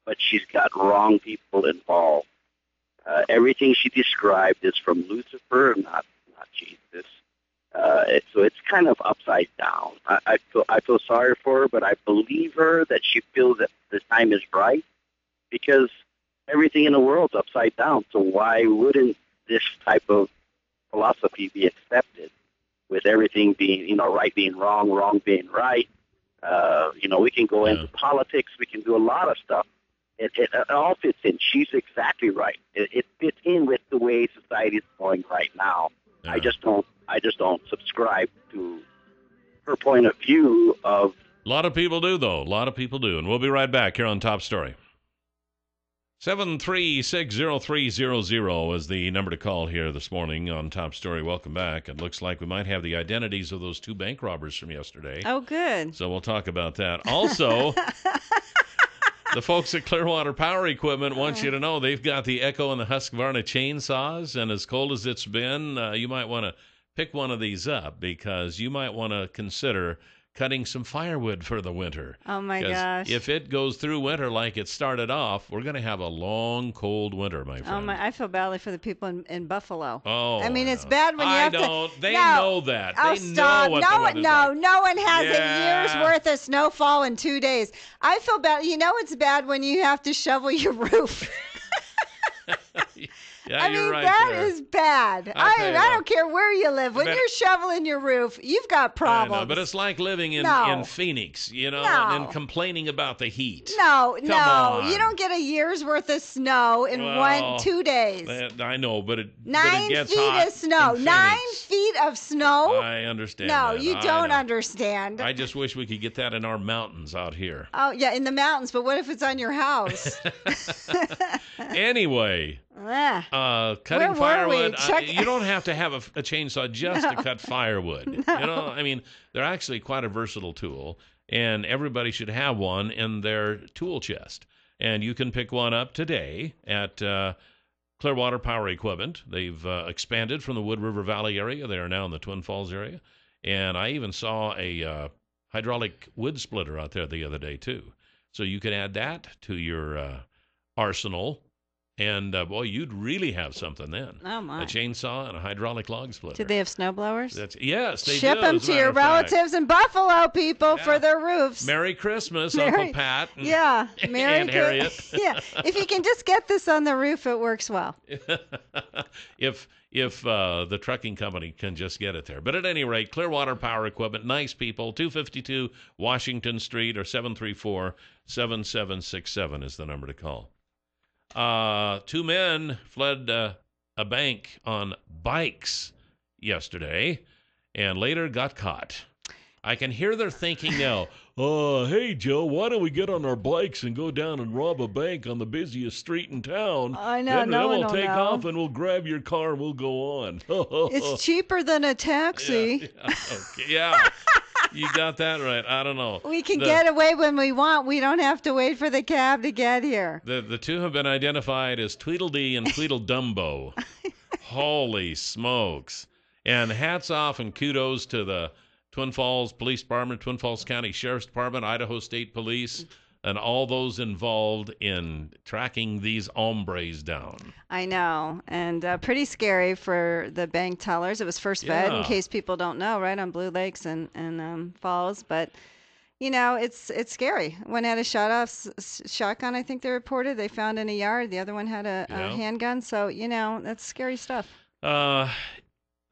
but she's got wrong people involved. Everything she described is from Lucifer, not Jesus. So it's kind of upside down. I feel sorry for her, but I believe her that she feels that the time is right because everything in the world's upside down. So why wouldn't this type of philosophy be accepted with everything being, right being wrong, wrong being right? We can go into politics. We can do a lot of stuff. It all fits in. She's exactly right. It fits in with the way society is going right now. Yeah. I just don't subscribe to her point of view of. A lot of people do, though. A lot of people do. And we'll be right back here on Top Story. 7360300 is the number to call here this morning on Top Story. Welcome back. It looks like we might have the identities of those 2 bank robbers from yesterday. Oh, good. So we'll talk about that. Also, the folks at Clearwater Power Equipment want you to know they've got the Echo and the Husqvarna chainsaws, and as cold as it's been, you might want to pick one of these up because you might want to consider cutting some firewood for the winter. Oh, my gosh. If it goes through winter like it started off, we're going to have a long, cold winter, my friend. I feel badly for the people in Buffalo. Oh, I mean, it's bad when you have to. They know that. Oh, they stop. know what No one has a year's worth of snowfall in 2 days. I feel bad. You know it's bad when you have to shovel your roof. Yeah, you're right that there. is bad. I don't care where you live. When you're shoveling your roof, you've got problems. I know, but it's like living in Phoenix, and complaining about the heat. No, Come on. you don't get a year's worth of snow in 2 days. I know, but it 9 gets feet hot of snow. in 9 Phoenix. feet of snow. I understand. No, that. you don't understand. I just wish we could get that in our mountains out here. Oh yeah, in the mountains. But what if it's on your house? Anyway. Cutting firewood, you don't have to have a chainsaw just to cut firewood. No. I mean, they're actually quite a versatile tool, and everybody should have one in their tool chest. And you can pick one up today at Clearwater Power Equipment. They've expanded from the Wood River Valley area. They are now in the Twin Falls area. And I even saw a hydraulic wood splitter out there the other day, too. So you could add that to your arsenal. And, boy, you'd really have something then. Oh, my. A chainsaw and a hydraulic log splitter. Do they have snow blowers? Yes, they Ship do. them to your relatives in Buffalo, people, for their roofs. Merry Christmas, Uncle Pat. And, Merry Aunt Harriet. Yeah, if you can just get this on the roof, it works well. if the trucking company can just get it there. But at any rate, Clearwater Power Equipment, nice people, 252 Washington Street or 734-7767 is the number to call. 2 men fled a bank on bikes yesterday and later got caught. I can hear their thinking now, hey, Joe, why don't we get on our bikes and go down and rob a bank on the busiest street in town? I know, then we'll take off and we'll grab your car and we'll go on. It's cheaper than a taxi. Yeah. You got that right. I don't know. We can get away when we want. We don't have to wait for the cab to get here. The 2 have been identified as Tweedledee and Tweedledumbo. Holy smokes. And hats off and kudos to the Twin Falls Police Department, Twin Falls County Sheriff's Department, Idaho State Police, and all those involved in tracking these hombres down. I know, and pretty scary for the bank tellers. It was First Fed, in case people don't know, right on Blue Lakes and Falls. But, it's scary. One had a shotgun, I think they reported. They found in a yard. The other one had a handgun. So, that's scary stuff.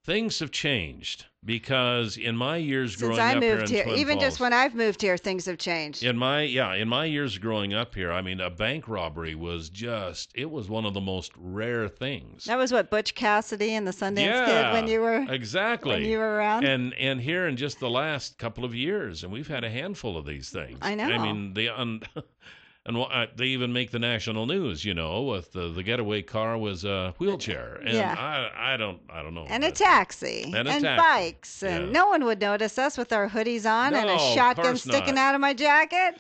Things have changed because in my years growing up here in Twin even Falls, just when I've moved here, things have changed. In my years growing up here, I mean, a bank robbery was it was one of the most rare things. That was what Butch Cassidy and the Sundance Kid when you were around. And here in just the last couple of years, and we've had a handful of these things. I know. I mean, and they even make the national news, with the getaway car was a wheelchair. And I don't know. And a taxi. And bikes. And no one would notice us with our hoodies on and a shotgun sticking out of my jacket.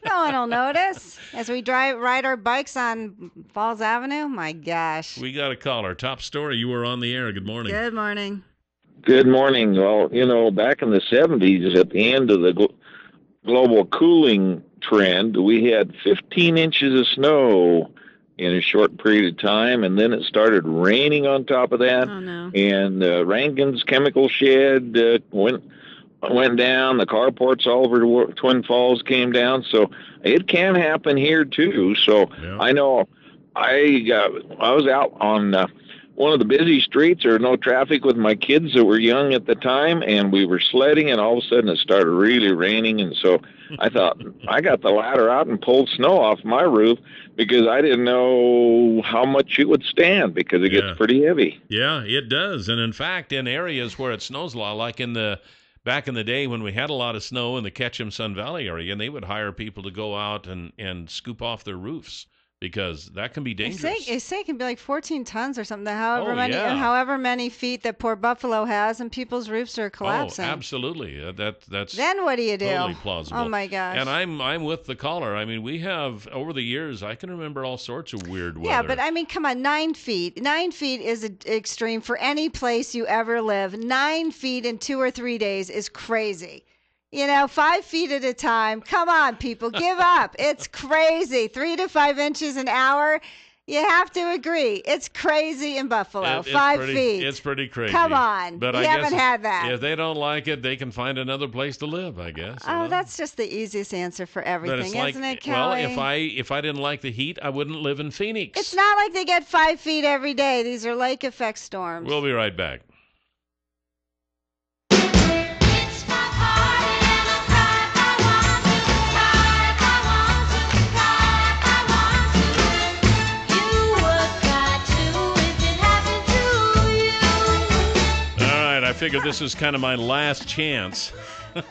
No one will notice as we ride our bikes on Falls Avenue. My gosh. We got a caller. Top story. You were on the air. Good morning. Good morning. Good morning. Well, back in the 70s, at the end of the global cooling trend, we had 15 inches of snow in a short period of time, and then it started raining on top of that. Oh, no. And Rankin's chemical shed went down. The carports all over Twin Falls came down. So it can happen here too. So Yeah. I know I was out on one of the busy streets. There was no traffic with my kids that were young at the time, and we were sledding, and all of a sudden it started really raining. And so I thought, I got the ladder out and pulled snow off my roof because I didn't know how much it would stand because it gets pretty heavy. Yeah, it does. And in fact, in areas where it snows a lot, like back in the day when we had a lot of snow in the Ketchum Sun Valley area, and they would hire people to go out and scoop off their roofs because that can be dangerous. They say it can be like 14 tons or something. Yeah. However many feet that poor Buffalo has, and people's roofs are collapsing. Oh, absolutely. That's then what do you do? Totally plausible. Oh my gosh. And I'm with the caller. I mean, we have over the years. I can remember all sorts of weird weather. Yeah, but I mean, come on, 9 feet. 9 feet is extreme for any place you ever live. 9 feet in 2 or 3 days is crazy. 5 feet at a time. Come on, people, give up. It's crazy. 3 to 5 inches an hour. You have to agree. It's crazy in Buffalo. 5 feet. It's pretty crazy. Come on. But you I haven't guess had that. If they don't like it, they can find another place to live, I guess. Oh, that's just the easiest answer for But everything, it's isn't it, Kelly? well, if I didn't like the heat, I wouldn't live in Phoenix. It's not like they get 5 feet every day. These are lake effect storms. We'll be right back. It's my party and I'll cry if I want to, cry if I want to, cry if I want to. You would cry too if it happened to you. All right, I figured this is kind of my last chance.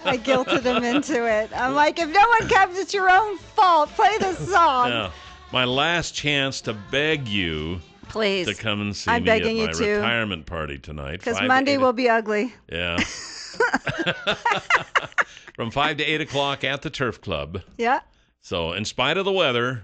I guilted them into it. I'm like, if no one comes, it's your own fault. Play the song. Yeah, my last chance to beg you Please. to come and see I'm me at begging my you to. retirement party tonight. Because 5 to Monday 8 will be ugly. Yeah. From 5 to 8 o'clock at the Turf Club. Yeah. So, in spite of the weather,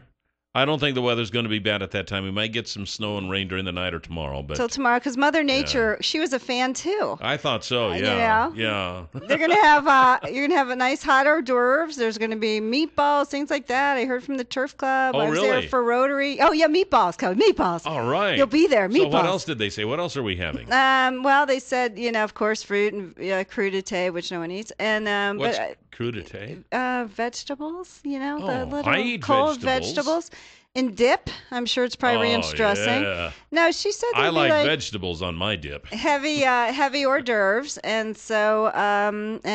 I don't think the weather's going to be bad at that time. We might get some snow and rain during the night or tomorrow, but Till tomorrow, because Mother Nature, she was a fan too. I thought so. Yeah. Yeah. They're gonna have you're gonna have a nice hot hors d'oeuvres. There's gonna be meatballs, things like that. I heard from the Turf Club. Oh, I was there really? for Rotary. Oh yeah, meatballs, Cody. Meatballs. All right. You'll be there. Meatballs. So what else did they say? What else are we having? Well, they said, of course, fruit and crudité, which no one eats, and What's crudité? vegetables. The Oh, little I eat cold vegetables. And dip. I'm sure it's probably ranch dressing. Yeah. No, she said I there'd be like like vegetables on my dip. heavy hors d'oeuvres, and so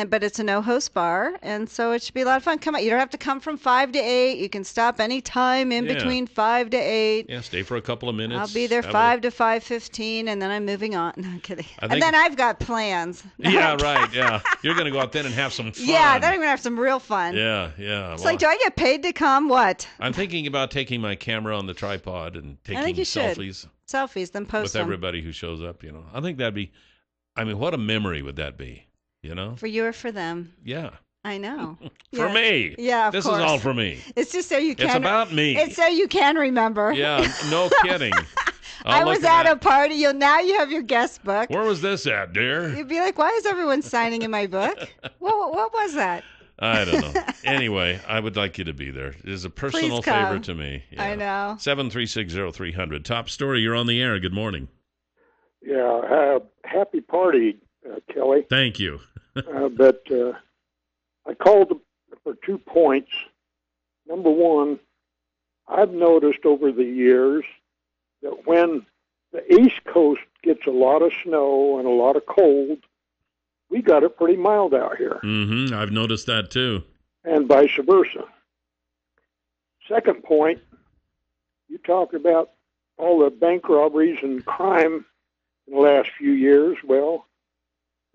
but it's a no-host bar, and so it should be a lot of fun. Come on, you don't have to come from 5 to 8. You can stop any time in Yeah. between 5 to 8. Yeah, stay for a couple of minutes. I'll be there have 5 to 5:15, and then I'm moving on. No, I'm kidding. I And think- then I've got plans. Yeah, right. Yeah, you're gonna go out then and have some fun. Yeah, then I'm gonna have some real fun. Yeah. It's like, do I get paid to come? What? I'm thinking about taking my camera on the tripod and I think taking you should. selfies Then post with them. everybody who shows up. I think that'd be. I mean, what a memory would that be? For you or for them? Yeah. I know. For Yeah. me. Yeah, of This course. is all for me. It's just so you can. It's about me. It's so you can remember. Yeah, no kidding. I I'll was look at a that. party. Now you have your guest book. Where was this at, dear? You'd be like, why is everyone signing in my book? What was that? I don't know. Anyway, I would like you to be there. It is a personal Please come. favor to me. I know. 7360300. Top story. You're on the air. Good morning. Yeah, happy party, Kelly. Thank you. But I called for 2 points. Number one, I've noticed over the years that when the East Coast gets a lot of snow and a lot of cold, we got it pretty mild out here, Mm-hmm. I've noticed that too. and vice versa. Second point, you talk about all the bank robberies and crime in the last few years. Well,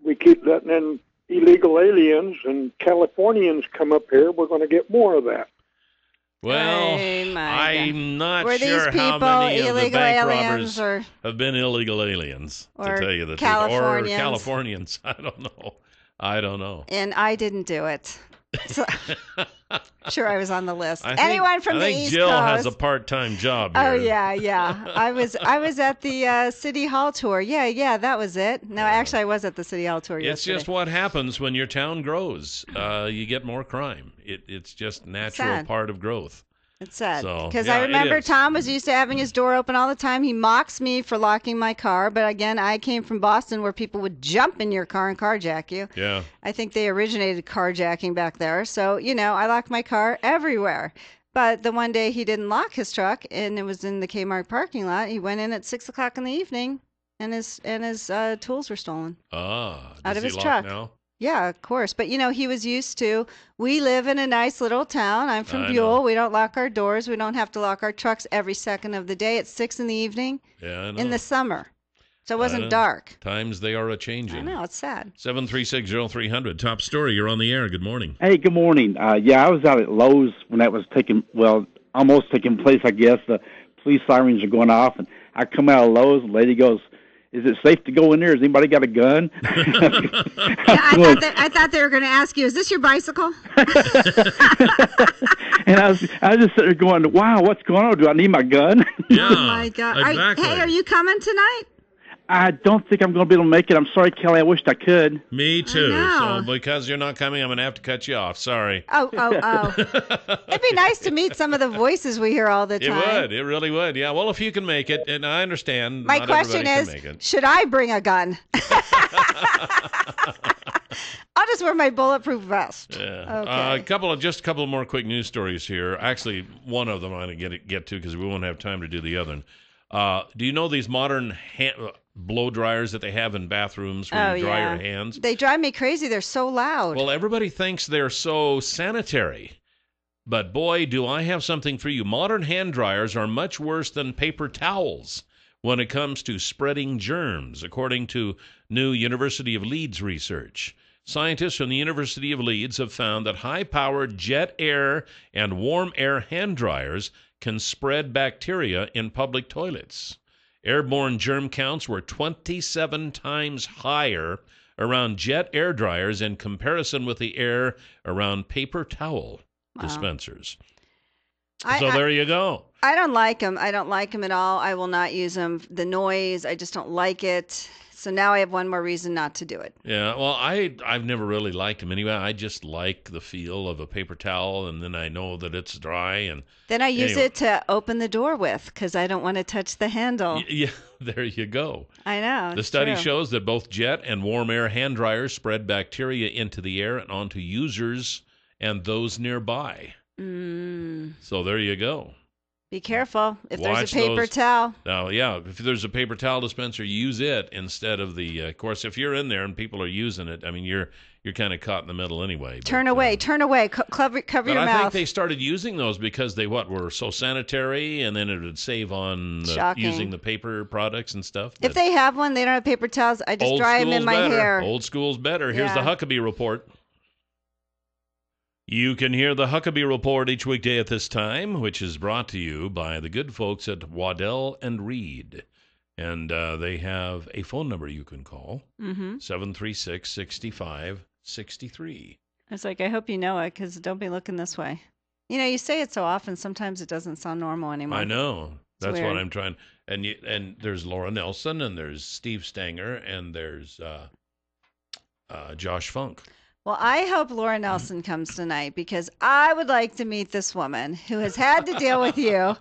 we keep letting in illegal aliens, and Californians come up here. We're going to get more of that. Well, Oh, my I'm not Were these sure how people many of the illegal bank aliens robbers or- have been illegal aliens, to or tell you the truth. Californians? Or Californians. I don't know. And I didn't do it. So, sure, I was on the list. I think- Anyone from I the think East Jill Coast? has a part-time job here. Oh yeah. I was at the City Hall tour. Yeah, that was it. No, actually, I was at the City Hall tour It's yesterday. just what happens when your town grows. You get more crime. It's just natural Sad. part of growth. It's sad So, because yeah, I it remember is. Tom was used to having his door open all the time. He mocks me for locking my car, but again, I came from Boston where people would jump in your car and carjack you. Yeah. I think they originated carjacking back there. So, I lock my car everywhere. But the one day he didn't lock his truck and it was in the Kmart parking lot. He went in at 6 o'clock in the evening and his tools were stolen Ah, out does of he his lock truck. now? Yeah, of course. But he was used to, we live in a nice little town. I'm from I Buell. know. We don't lock our doors. We don't have to lock our trucks every second of the day at 6 in the evening Yeah, I know. in the summer. So it I wasn't know. dark. Times they are a-changing. I know, it's sad. 7360300. Top story. You're on the air. Good morning. Hey, good morning. I was out at Lowe's when that was almost taking place, I guess. The police sirens are going off, and I come out of Lowe's, and the lady goes, "Is it safe to go in there? Has anybody got a gun?" I thought they were going to ask you, is this your bicycle? And I was just sitting there going, "Wow, what's going on? Do I need my gun?" Yeah, Oh, my God. exactly. Hey, are you coming tonight? I don't think I'm going to be able to make it. I'm sorry, Kelly. I wished I could. Me too. know. So because you're not coming, I'm going to have to cut you off. Sorry. Oh. It'd be nice to meet some of the voices we hear all the It time. would. It really would. Yeah. Well, if you can make it, and I understand My not question everybody is, can make it. should I bring a gun? I'll just wear my bulletproof vest. Yeah. Okay. A couple of more quick news stories here. Actually, one of them I'm going to get to because we won't have time to do the other. Do you know these modern blow dryers that they have in bathrooms where you dry your hands? They drive me crazy. They're so loud. Well, everybody thinks they're so sanitary. But boy, do I have something for you. Modern hand dryers are much worse than paper towels when it comes to spreading germs, according to new University of Leeds research. Scientists from the University of Leeds have found that high-powered jet air and warm air hand dryers can spread bacteria in public toilets. Airborne germ counts were 27 times higher around jet air dryers in comparison with the air around paper towel dispensers. So there you go. I don't like them. I don't like them at all. I will not use them. The noise, I just don't like it. So now I have one more reason not to do it. Yeah, well, I've never really liked them anyway. I just like the feel of a paper towel, and then I know that it's dry. And Then I use it to open the door with because I don't want to touch the handle. Yeah, there you go. I know. The it's study true. shows that both jet and warm air hand dryers spread bacteria into the air and onto users and those nearby. So there you go. Be careful if Watch there's a paper those. towel. Now, yeah, if there's a paper towel dispenser, use it instead of the. Of course, if you're in there and people are using it, I mean, you're kind of caught in the middle anyway. Turn away. Cover But your I mouth. think they started using those because they were so sanitary, and then it would save on Shocking. using the paper products and stuff. If they have one, they don't have paper towels. I just Old dry them in school's my better. hair. Old school's better. Here's Yeah. the Huckabee Report. You can hear the Huckabee Report each weekday at this time, which is brought to you by the good folks at Waddell and Reed. And they have a phone number you can call, 736-6563. It's like, I hope you know it because don't be looking this way. You say it so often, sometimes it doesn't sound normal anymore. I know. That's what weird. I'm trying. And there's Laura Nelson, and there's Steve Stanger, and there's Josh Funk. Well, I hope Laura Nelson comes tonight because I would like to meet this woman who has had to deal with you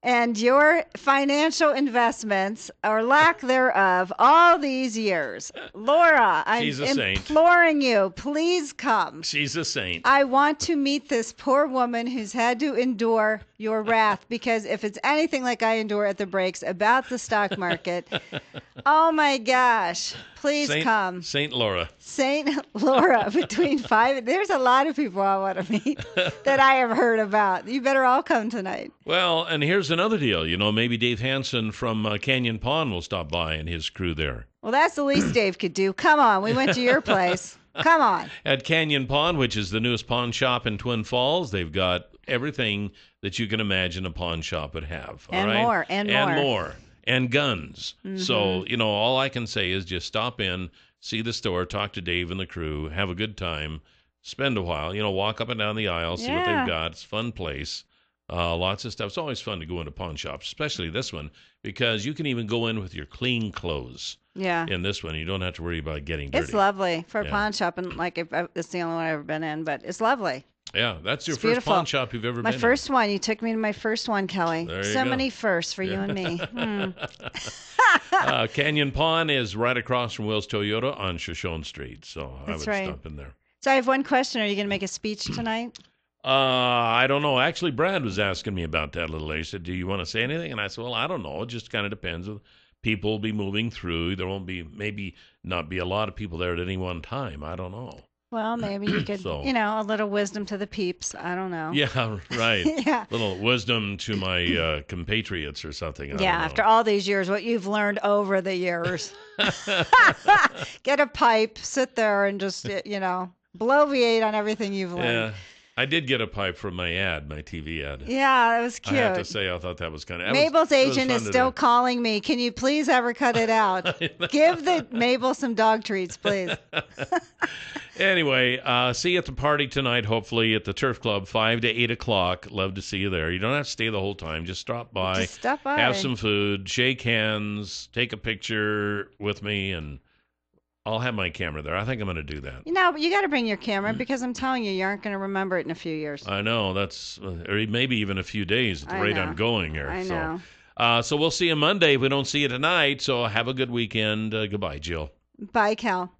and your financial investments or lack thereof all these years. Laura, I'm She's a saint. imploring you, please come. She's a saint. I want to meet this poor woman who's had to endure your wrath because if it's anything like I endure at the breaks about the stock market, oh my gosh, please come. Saint Laura. Saint Laura, between 5, there's a lot of people I want to meet that I have heard about. You better all come tonight. Well, and here's another deal. Maybe Dave Hansen from Canyon Pond will stop by and his crew there. Well, that's the least Dave could do. Come on, we went to your place. Come on. At Canyon Pond, which is the newest pawn shop in Twin Falls, they've got everything that you can imagine a pawn shop would have. And all right? more, and more. And guns. Mhm. So, all I can say is just stop in, see the store, talk to Dave and the crew, have a good time, spend a while, walk up and down the aisle, see what Yeah. they've got. It's a fun place. Lots of stuff. It's always fun to go into pawn shops, especially this one, because you can even go in with your clean clothes. Yeah. In this one, you don't have to worry about getting dirty. It's lovely for a Yeah. pawn shop, and it's the only one I've ever been in, but it's lovely. Yeah, that's your It's first beautiful. pawn shop you've ever My been first one. You took me to my first one, Kelly. There you So go. many firsts for you Yeah. and me. Canyon Pawn is right across from Will's Toyota on Shoshone Street, so I That's would right. stop in there. So I have one question. Are you going to make a speech tonight? I don't know. Actually, Brad was asking me about that a little later. He said, do you want to say anything? And I said, well, I don't know. It just kind of depends. People will be moving through. There won't be, maybe not be a lot of people there at any one time. I don't know. Well, maybe you could, So- a little wisdom to the peeps. I don't know. Yeah, right. Yeah. Little wisdom to my compatriots or something. I don't know. After all these years, what you've learned over the years. Get a pipe, sit there, and just, bloviate on everything you've learned. Yeah. I did get a pipe from my ad, my TV ad. Yeah, that was cute. I have to say, I thought that was kind of... Mabel's agent is still calling me. Can you please ever cut it out? Give Mabel some dog treats, please. Anyway, see you at the party tonight, hopefully, at the Turf Club, 5 to 8 o'clock. Love to see you there. You don't have to stay the whole time. Just stop by. Just stop by. Have some food, shake hands, take a picture with me, and I'll have my camera there. I think I'm going to do that. But you got to bring your camera because I'm telling you aren't going to remember it in a few years. I know. That's or maybe even a few days at the rate I'm going here. I know. So we'll see you Monday if we don't see you tonight. So have a good weekend. Goodbye, Jill. Bye, Cal.